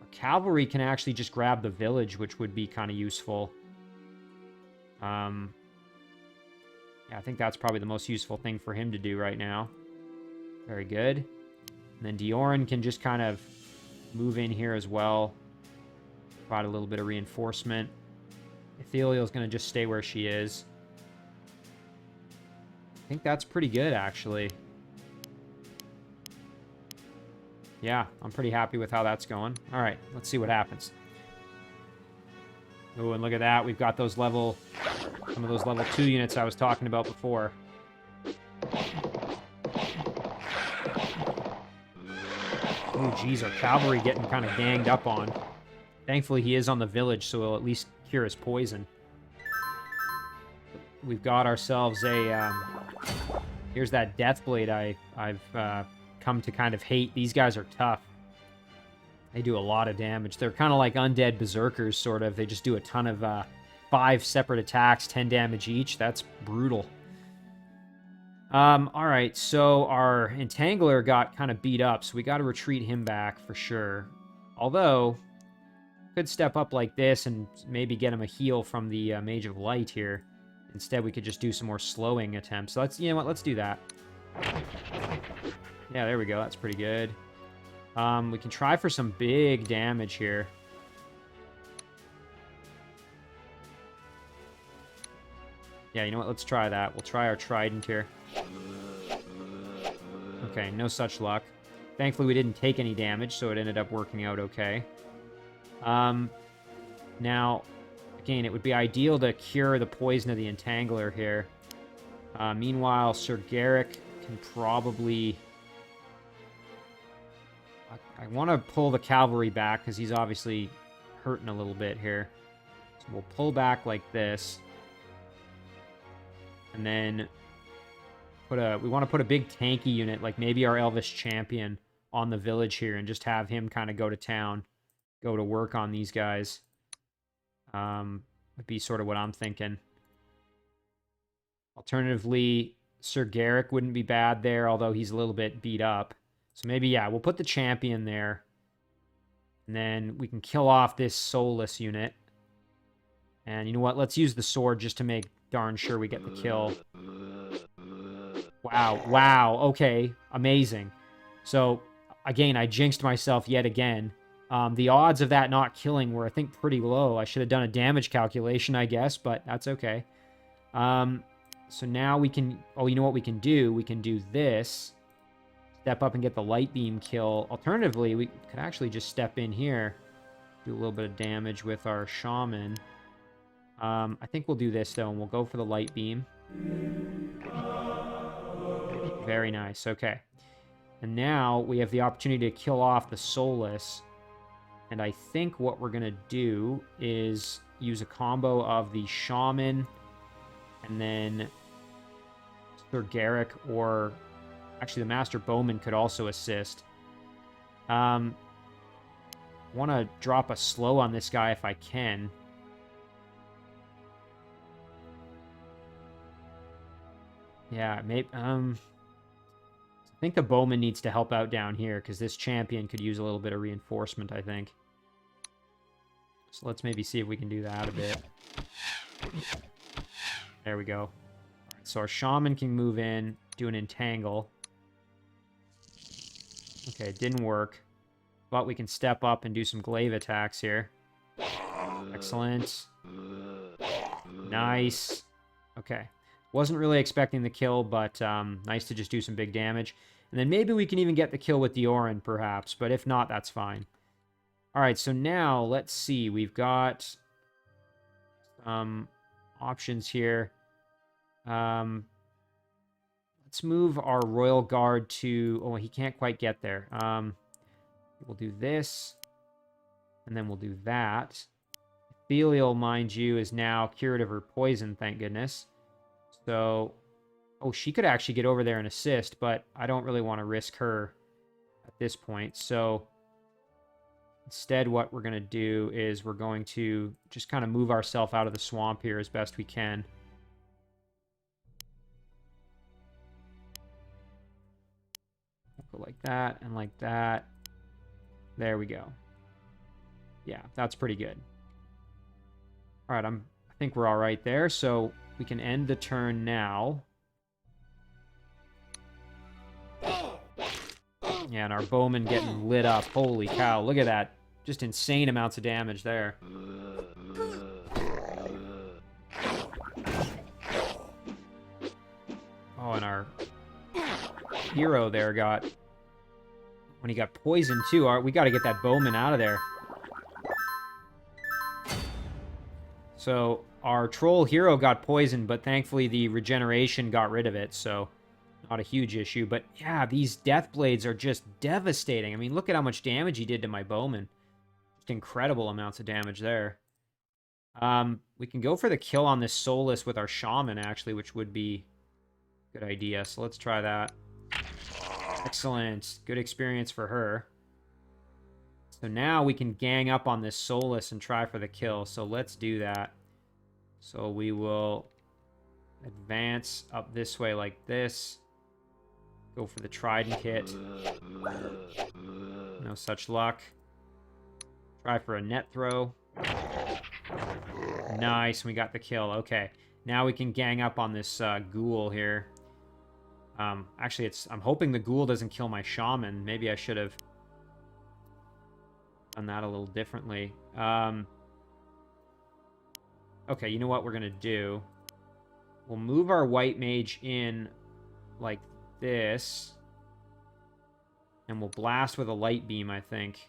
Our cavalry can actually just grab the village, which would be kind of useful. Yeah, I think that's probably the most useful thing for him to do right now. Very good. And then Deoran can just kind of move in here as well. Provide a little bit of reinforcement. Ethereal is going to just stay where she is. I think that's pretty good, actually. Yeah, I'm pretty happy with how that's going. All right, let's see what happens. Oh, and look at that. We've got those some of those level 2 units I was talking about before. Oh, geez, our cavalry getting kind of ganged up on. Thankfully, he is on the village, so he'll at least cure his poison. We've got ourselves a... here's that Deathblade I've come to kind of hate. These guys are tough. They do a lot of damage. They're kind of like undead berserkers, sort of. They just do a ton of 5 separate attacks, 10 damage each. That's brutal. Alright, so our Entangler got kind of beat up, so we got to retreat him back for sure. Although, could step up like this and maybe get him a heal from the Mage of Light here. Instead, we could just do some more slowing attempts. So let's, you know what, let's do that. Yeah, there we go. That's pretty good. We can try for some big damage here. Yeah, you know what? Let's try that. We'll try our Trident here. Okay, no such luck. Thankfully, we didn't take any damage, so it ended up working out okay. Now, again, it would be ideal to cure the poison of the Entangler here. Meanwhile, Sir Garrick can probably... I want to pull the cavalry back, because he's obviously hurting a little bit here. So we'll pull back like this. And then we want to put a big tanky unit, like maybe our Elvish Champion, on the village here, and just have him kind of go to town, go to work on these guys. Would be sort of what I'm thinking. Alternatively, Sir Garrick wouldn't be bad there, although he's a little bit beat up. So maybe, yeah, we'll put the champion there. And then we can kill off this soulless unit. And you know what? Let's use the sword just to make darn sure we get the kill. Wow, wow, okay, amazing. So, again, I jinxed myself yet again. The odds of that not killing were, I think, pretty low. I should have done a damage calculation, I guess, but that's okay. So now we can... Oh, you know what we can do? We can do this. Step up and get the light beam kill. Alternatively, we could actually just step in here. Do a little bit of damage with our shaman. I think we'll do this, though, and we'll go for the light beam. Very nice, okay. And now we have the opportunity to kill off the soulless. And I think what we're going to do is use a combo of the shaman and then Sir Garrick, or actually the Master Bowman could also assist. Want to drop a slow on this guy if I can. Yeah, maybe. I think the Bowman needs to help out down here, because this champion could use a little bit of reinforcement, I think. So let's maybe see if we can do that a bit. There we go. All right, so our shaman can move in, do an entangle. Okay, it didn't work. But we can step up and do some glaive attacks here. Excellent. Nice. Okay. Wasn't really expecting the kill, but nice to just do some big damage. And then maybe we can even get the kill with Deoran, perhaps. But if not, that's fine. Alright, so now, let's see. We've got some options here. Let's move our Royal Guard to... Oh, he can't quite get there. We'll do this. And then we'll do that. Ethereal, mind you, is now curative or poison, thank goodness. So, oh, she could actually get over there and assist, but I don't really want to risk her at this point. So, instead, what we're going to do is we're going to just kind of move ourselves out of the swamp here as best we can. Go like that and like that. There we go. Yeah, that's pretty good. All right, I think we're all right there. So we can end the turn now. Yeah, and our bowman getting lit up. Holy cow, look at that. Just insane amounts of damage there. Oh, and our hero there got... When he got poisoned, too. All right, we got to get that bowman out of there. So, our troll hero got poisoned, but thankfully the regeneration got rid of it, so not a huge issue. But yeah, these death blades are just devastating. I mean, look at how much damage he did to my bowman. Just incredible amounts of damage there. We can go for the kill on this soulless with our shaman, actually, which would be a good idea. So let's try that. Excellent. Good experience for her. So now we can gang up on this Solus and try for the kill. So let's do that. So we will advance up this way like this. Go for the Trident hit. No such luck. Try for a net throw. Nice, we got the kill. Okay, now we can gang up on this ghoul here. Actually, I'm hoping the ghoul doesn't kill my shaman. Maybe I should have done that a little differently. Okay, you know what we're gonna do? We'll move our white mage in like this, and we'll blast with a light beam, I think.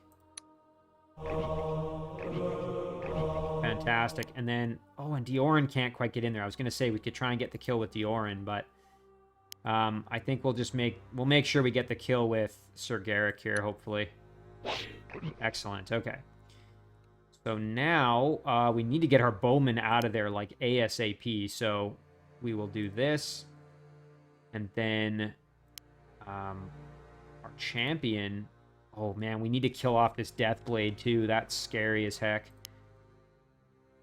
Fantastic. And then, oh, and Deoran can't quite get in there. I was going to say we could try and get the kill with Deoran, but I think we'll make sure we get the kill with Sir Garrick here, hopefully. Excellent. Okay. So now we need to get our bowman out of there like ASAP. So we will do this. And then our champion... Oh, man, we need to kill off this Deathblade, too. That's scary as heck.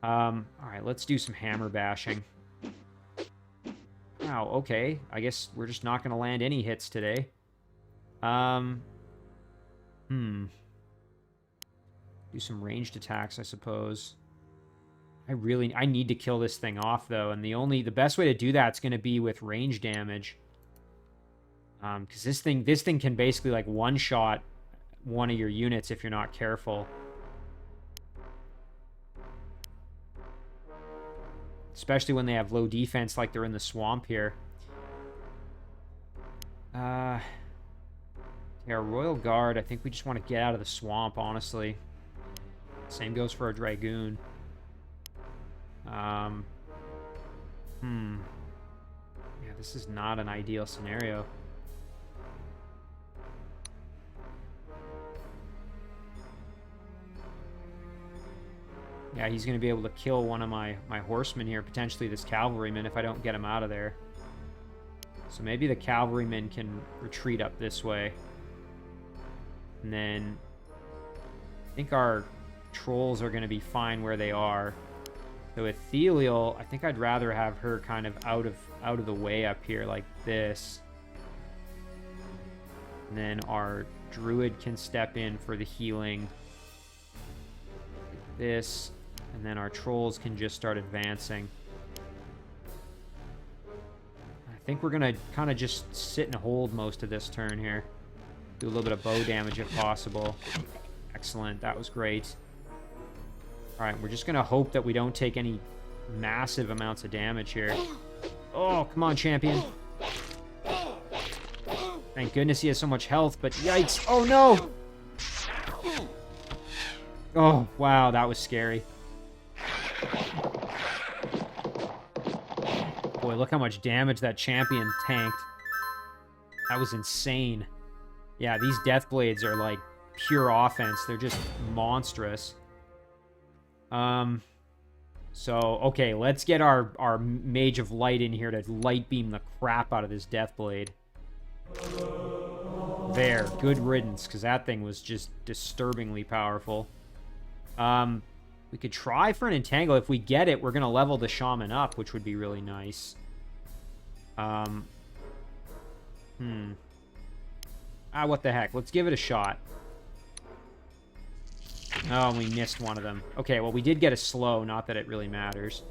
All right, let's do some hammer bashing. Wow, okay. I guess we're just not going to land any hits today. Do some ranged attacks, I suppose. I need to kill this thing off, though, and the best way to do that is going to be with range damage. Because this thing can basically, like, one-shot one of your units if you're not careful. Especially when they have low defense like they're in the swamp here. Yeah, Royal Guard, I think we just want to get out of the swamp, honestly. Same goes for our Dragoon. Yeah, this is not an ideal scenario. Yeah, he's going to be able to kill one of my horsemen here, potentially this cavalryman, if I don't get him out of there. So maybe the cavalryman can retreat up this way. And then I think our trolls are going to be fine where they are. So with Thelial, I think I'd rather have her kind of out of the way up here like this. And then our druid can step in for the healing. Like this. And then our trolls can just start advancing. I think we're going to kind of just sit and hold most of this turn here. Do a little bit of bow damage if possible. Excellent. That was great. All right, we're just going to hope that we don't take any massive amounts of damage here. Oh, come on, champion. Thank goodness he has so much health, but yikes. Oh, no. Oh, wow, that was scary. Boy, look how much damage that champion tanked. That was insane. Yeah, these Deathblades are like pure offense. They're just monstrous. So, okay, let's get our Mage of Light in here to light beam the crap out of this Deathblade. There, good riddance, because that thing was just disturbingly powerful. We could try for an Entangle. If we get it, we're going to level the Shaman up, which would be really nice. What the heck? Let's give it a shot. Oh, we missed one of them. Okay, well, we did get a slow. Not that it really matters.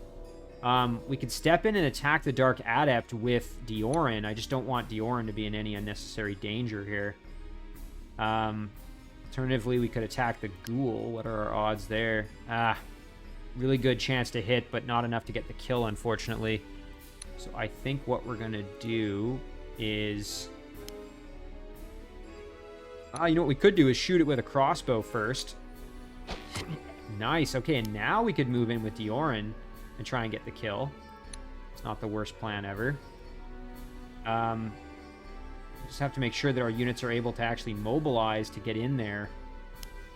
We could step in and attack the Dark Adept with Deoran. I just don't want Deoran to be in any unnecessary danger here. Alternatively, we could attack the Ghoul. What are our odds there? Really good chance to hit, but not enough to get the kill, unfortunately. So I think what we're going to do is... you know what we could do is shoot it with a crossbow first. Nice. Okay, and now we could move in with Deoran and try and get the kill. It's not the worst plan ever. Just have to make sure that our units are able to actually mobilize to get in there.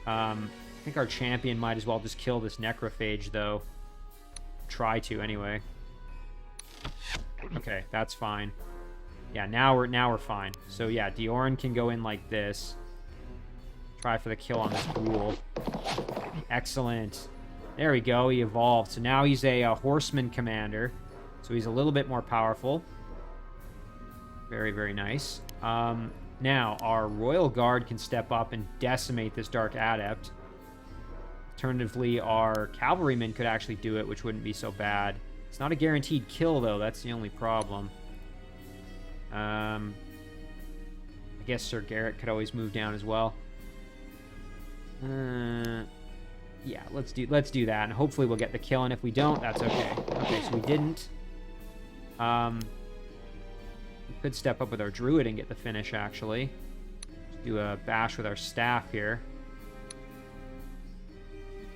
I think our champion might as well just kill this necrophage, though. Try to, anyway. Okay, that's fine. Yeah, now we're fine. So yeah, Deoran can go in like this. Try for the kill on this ghoul. Excellent. There we go. He evolved. So now he's a horseman commander. So he's a little bit more powerful. Very, very nice. Now, our Royal Guard can step up and decimate this Dark Adept. Alternatively, our Cavalrymen could actually do it, which wouldn't be so bad. It's not a guaranteed kill, though. That's the only problem. I guess Sir Garrett could always move down as well. Yeah, let's do that, and hopefully we'll get the kill, and if we don't, that's okay. Okay, so we didn't. We could step up with our Druid and get the finish, actually. Just do a bash with our staff here.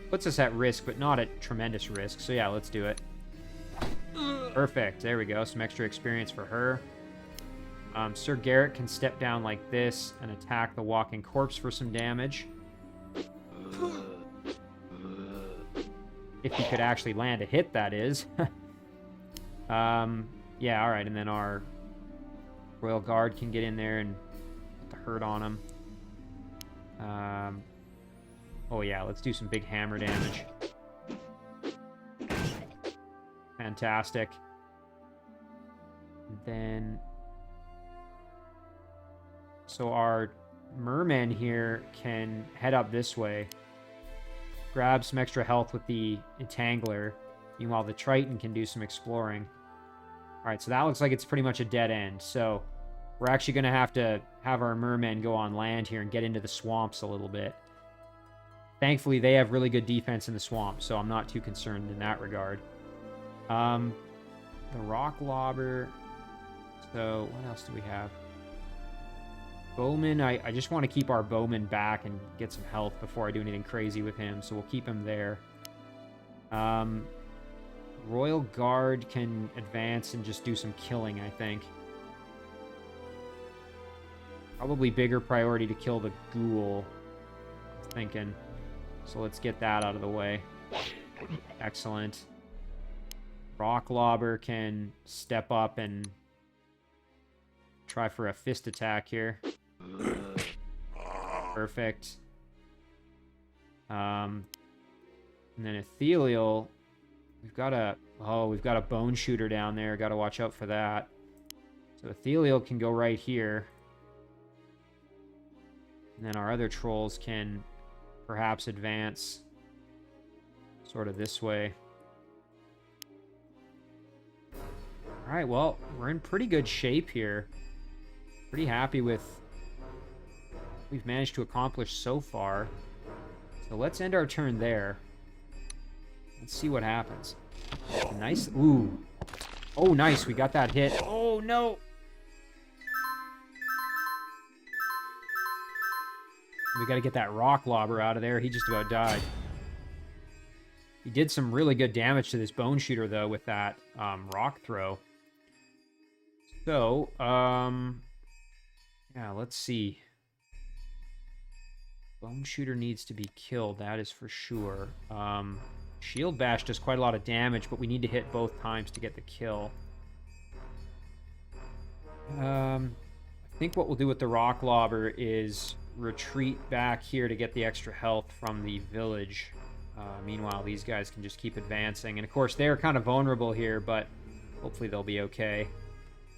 Puts us at risk, but not at tremendous risk, so yeah, let's do it. Perfect, there we go, some extra experience for her. Sir Garrett can step down like this and attack the Walking Corpse for some damage. If he could actually land a hit, that is. Yeah, alright, and then our Royal Guard can get in there and put the hurt on him. Oh yeah, let's do some big hammer damage. Fantastic. And then... So our mermen here can head up this way. Grab some extra health with the Entangler. Meanwhile, the Triton can do some exploring. Alright, so that looks like it's pretty much a dead end. So we're actually going to have our mermen go on land here and get into the swamps a little bit. Thankfully, they have really good defense in the swamp, so I'm not too concerned in that regard. The Rock Lobber. So, what else do we have? Bowman, I just want to keep our Bowman back and get some health before I do anything crazy with him, so we'll keep him there. Royal Guard can advance and just do some killing, I think. Probably bigger priority to kill the ghoul, I'm thinking. So let's get that out of the way. Excellent. Rock Lobber can step up and try for a fist attack here. Perfect. And then Ethereal, we've got a bone shooter down there. Got to watch out for that. So Ethereal can go right here. And then our other trolls can perhaps advance sort of this way. Alright, well, we're in pretty good shape here. Pretty happy with what we've managed to accomplish so far. So let's end our turn there. Let's see what happens. Nice. Ooh. Oh, nice. We got that hit. Oh, no. We got to get that Rock Lobber out of there. He just about died. He did some really good damage to this Bone Shooter, though, with that rock throw. So, yeah, let's see. Bone Shooter needs to be killed, that is for sure. Shield Bash does quite a lot of damage, but we need to hit both times to get the kill. I think what we'll do with the Rock Lobber is retreat back here to get the extra health from the village. Meanwhile, these guys can just keep advancing. And of course, they're kind of vulnerable here, but hopefully they'll be okay.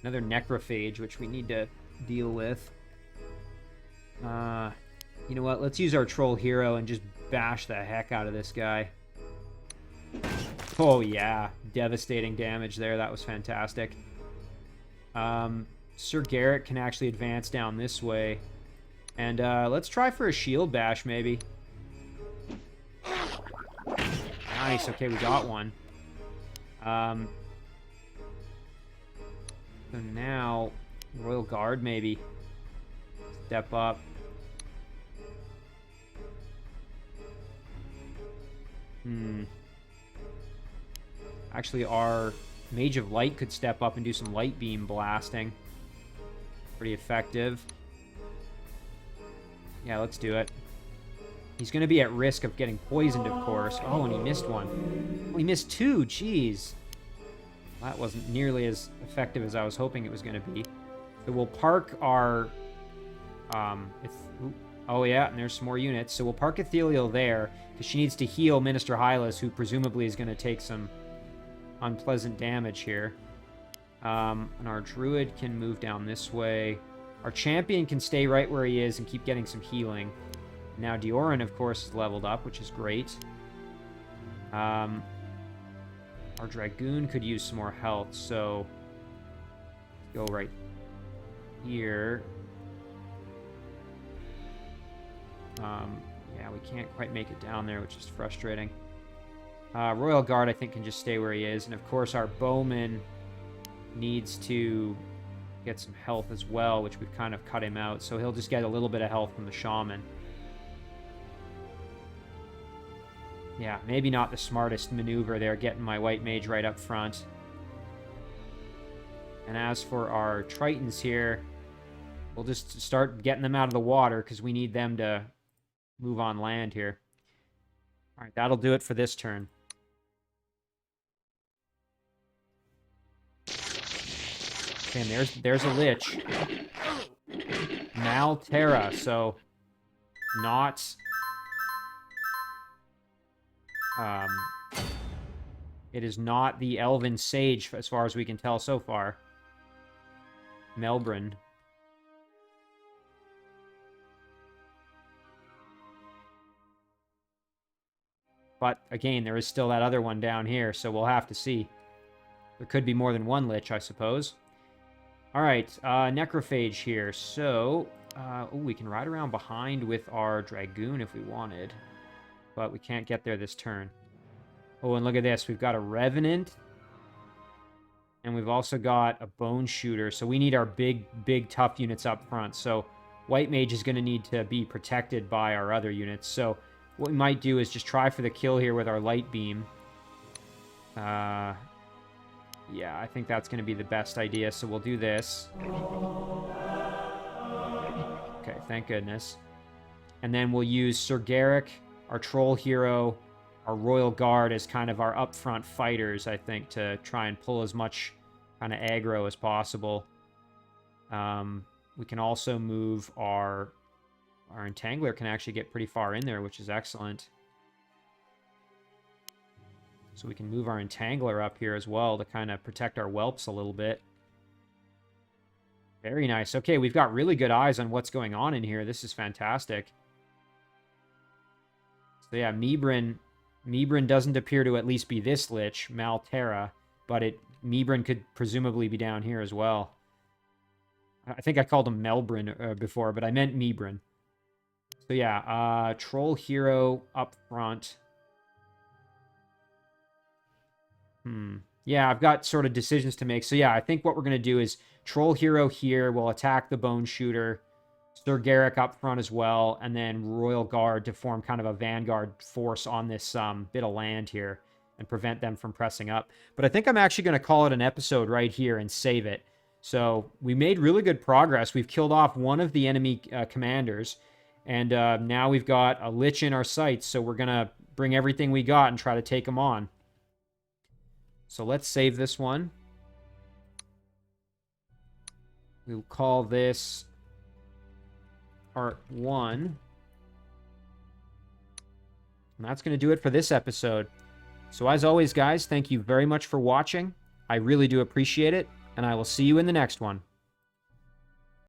Another Necrophage, which we need to deal with. You know what? Let's use our Troll Hero and just bash the heck out of this guy. Oh, yeah. Devastating damage there. That was fantastic. Sir Garrett can actually advance down this way. And let's try for a Shield Bash, maybe. Nice. Okay, we got one. So now, Royal Guard, maybe. Step up. Actually, our Mage of Light could step up and do some light beam blasting. Pretty effective. Yeah, let's do it. He's going to be at risk of getting poisoned, of course. Oh, and he missed one. Oh, he missed two. Jeez. That wasn't nearly as effective as I was hoping it was going to be. So we'll park our... Oh, yeah, and there's some more units. So we'll park Ethelial there, because she needs to heal Minister Hylas, who presumably is going to take some unpleasant damage here. And our Druid can move down this way. Our Champion can stay right where he is and keep getting some healing. Now Deoran, of course, is leveled up, which is great. Our Dragoon could use some more health, so... Let's go right here. Yeah, we can't quite make it down there, which is frustrating. Royal Guard, I think, can just stay where he is. And, of course, our Bowman needs to get some health as well, which we've kind of cut him out. So he'll just get a little bit of health from the Shaman. Yeah, maybe not the smartest maneuver there, getting my White Mage right up front. And as for our Tritons here, we'll just start getting them out of the water, because we need them to move on land here. All right, that'll do it for this turn. Okay, and there's a Lich. Malterra, so not... it is not the Elven Sage, as far as we can tell so far. Melbryn. But, again, there is still that other one down here, so we'll have to see. There could be more than one Lich, I suppose. Alright, Necrophage here. So, we can ride around behind with our Dragoon if we wanted. But we can't get there this turn. Oh, and look at this. We've got a Revenant. And we've also got a Bone Shooter. So we need our big, tough units up front. So White Mage is going to need to be protected by our other units. So what we might do is just try for the kill here with our Light Beam. Yeah, I think that's going to be the best idea. So we'll do this. Okay, thank goodness. And then we'll use Sir Garrick, our Troll Hero, our Royal Guard as kind of our upfront fighters, I think, to try and pull as much kind of aggro as possible. We can also move our Entangler can actually get pretty far in there, which is excellent. So we can move our Entangler up here as well to kind of protect our whelps a little bit. Very nice. Okay, we've got really good eyes on what's going on in here. This is fantastic. So yeah, Meebrin doesn't appear to at least be this Lich, Malterra, but Meebrin could presumably be down here as well. I think I called him Melbryn before, but I meant Meebrin. So yeah, Troll Hero up front. Yeah, I've got sort of decisions to make. So yeah, I think what we're going to do is Troll Hero here will attack the Bone Shooter. Sir Garrick up front as well, and then Royal Guard to form kind of a vanguard force on this bit of land here and prevent them from pressing up. But I think I'm actually going to call it an episode right here and save it. So we made really good progress. We've killed off one of the enemy commanders, and now we've got a Lich in our sights, so we're going to bring everything we got and try to take them on. So let's save this one. We'll call this Part 1. And that's going to do it for this episode. So as always, guys, thank you very much for watching. I really do appreciate it, and I will see you in the next one.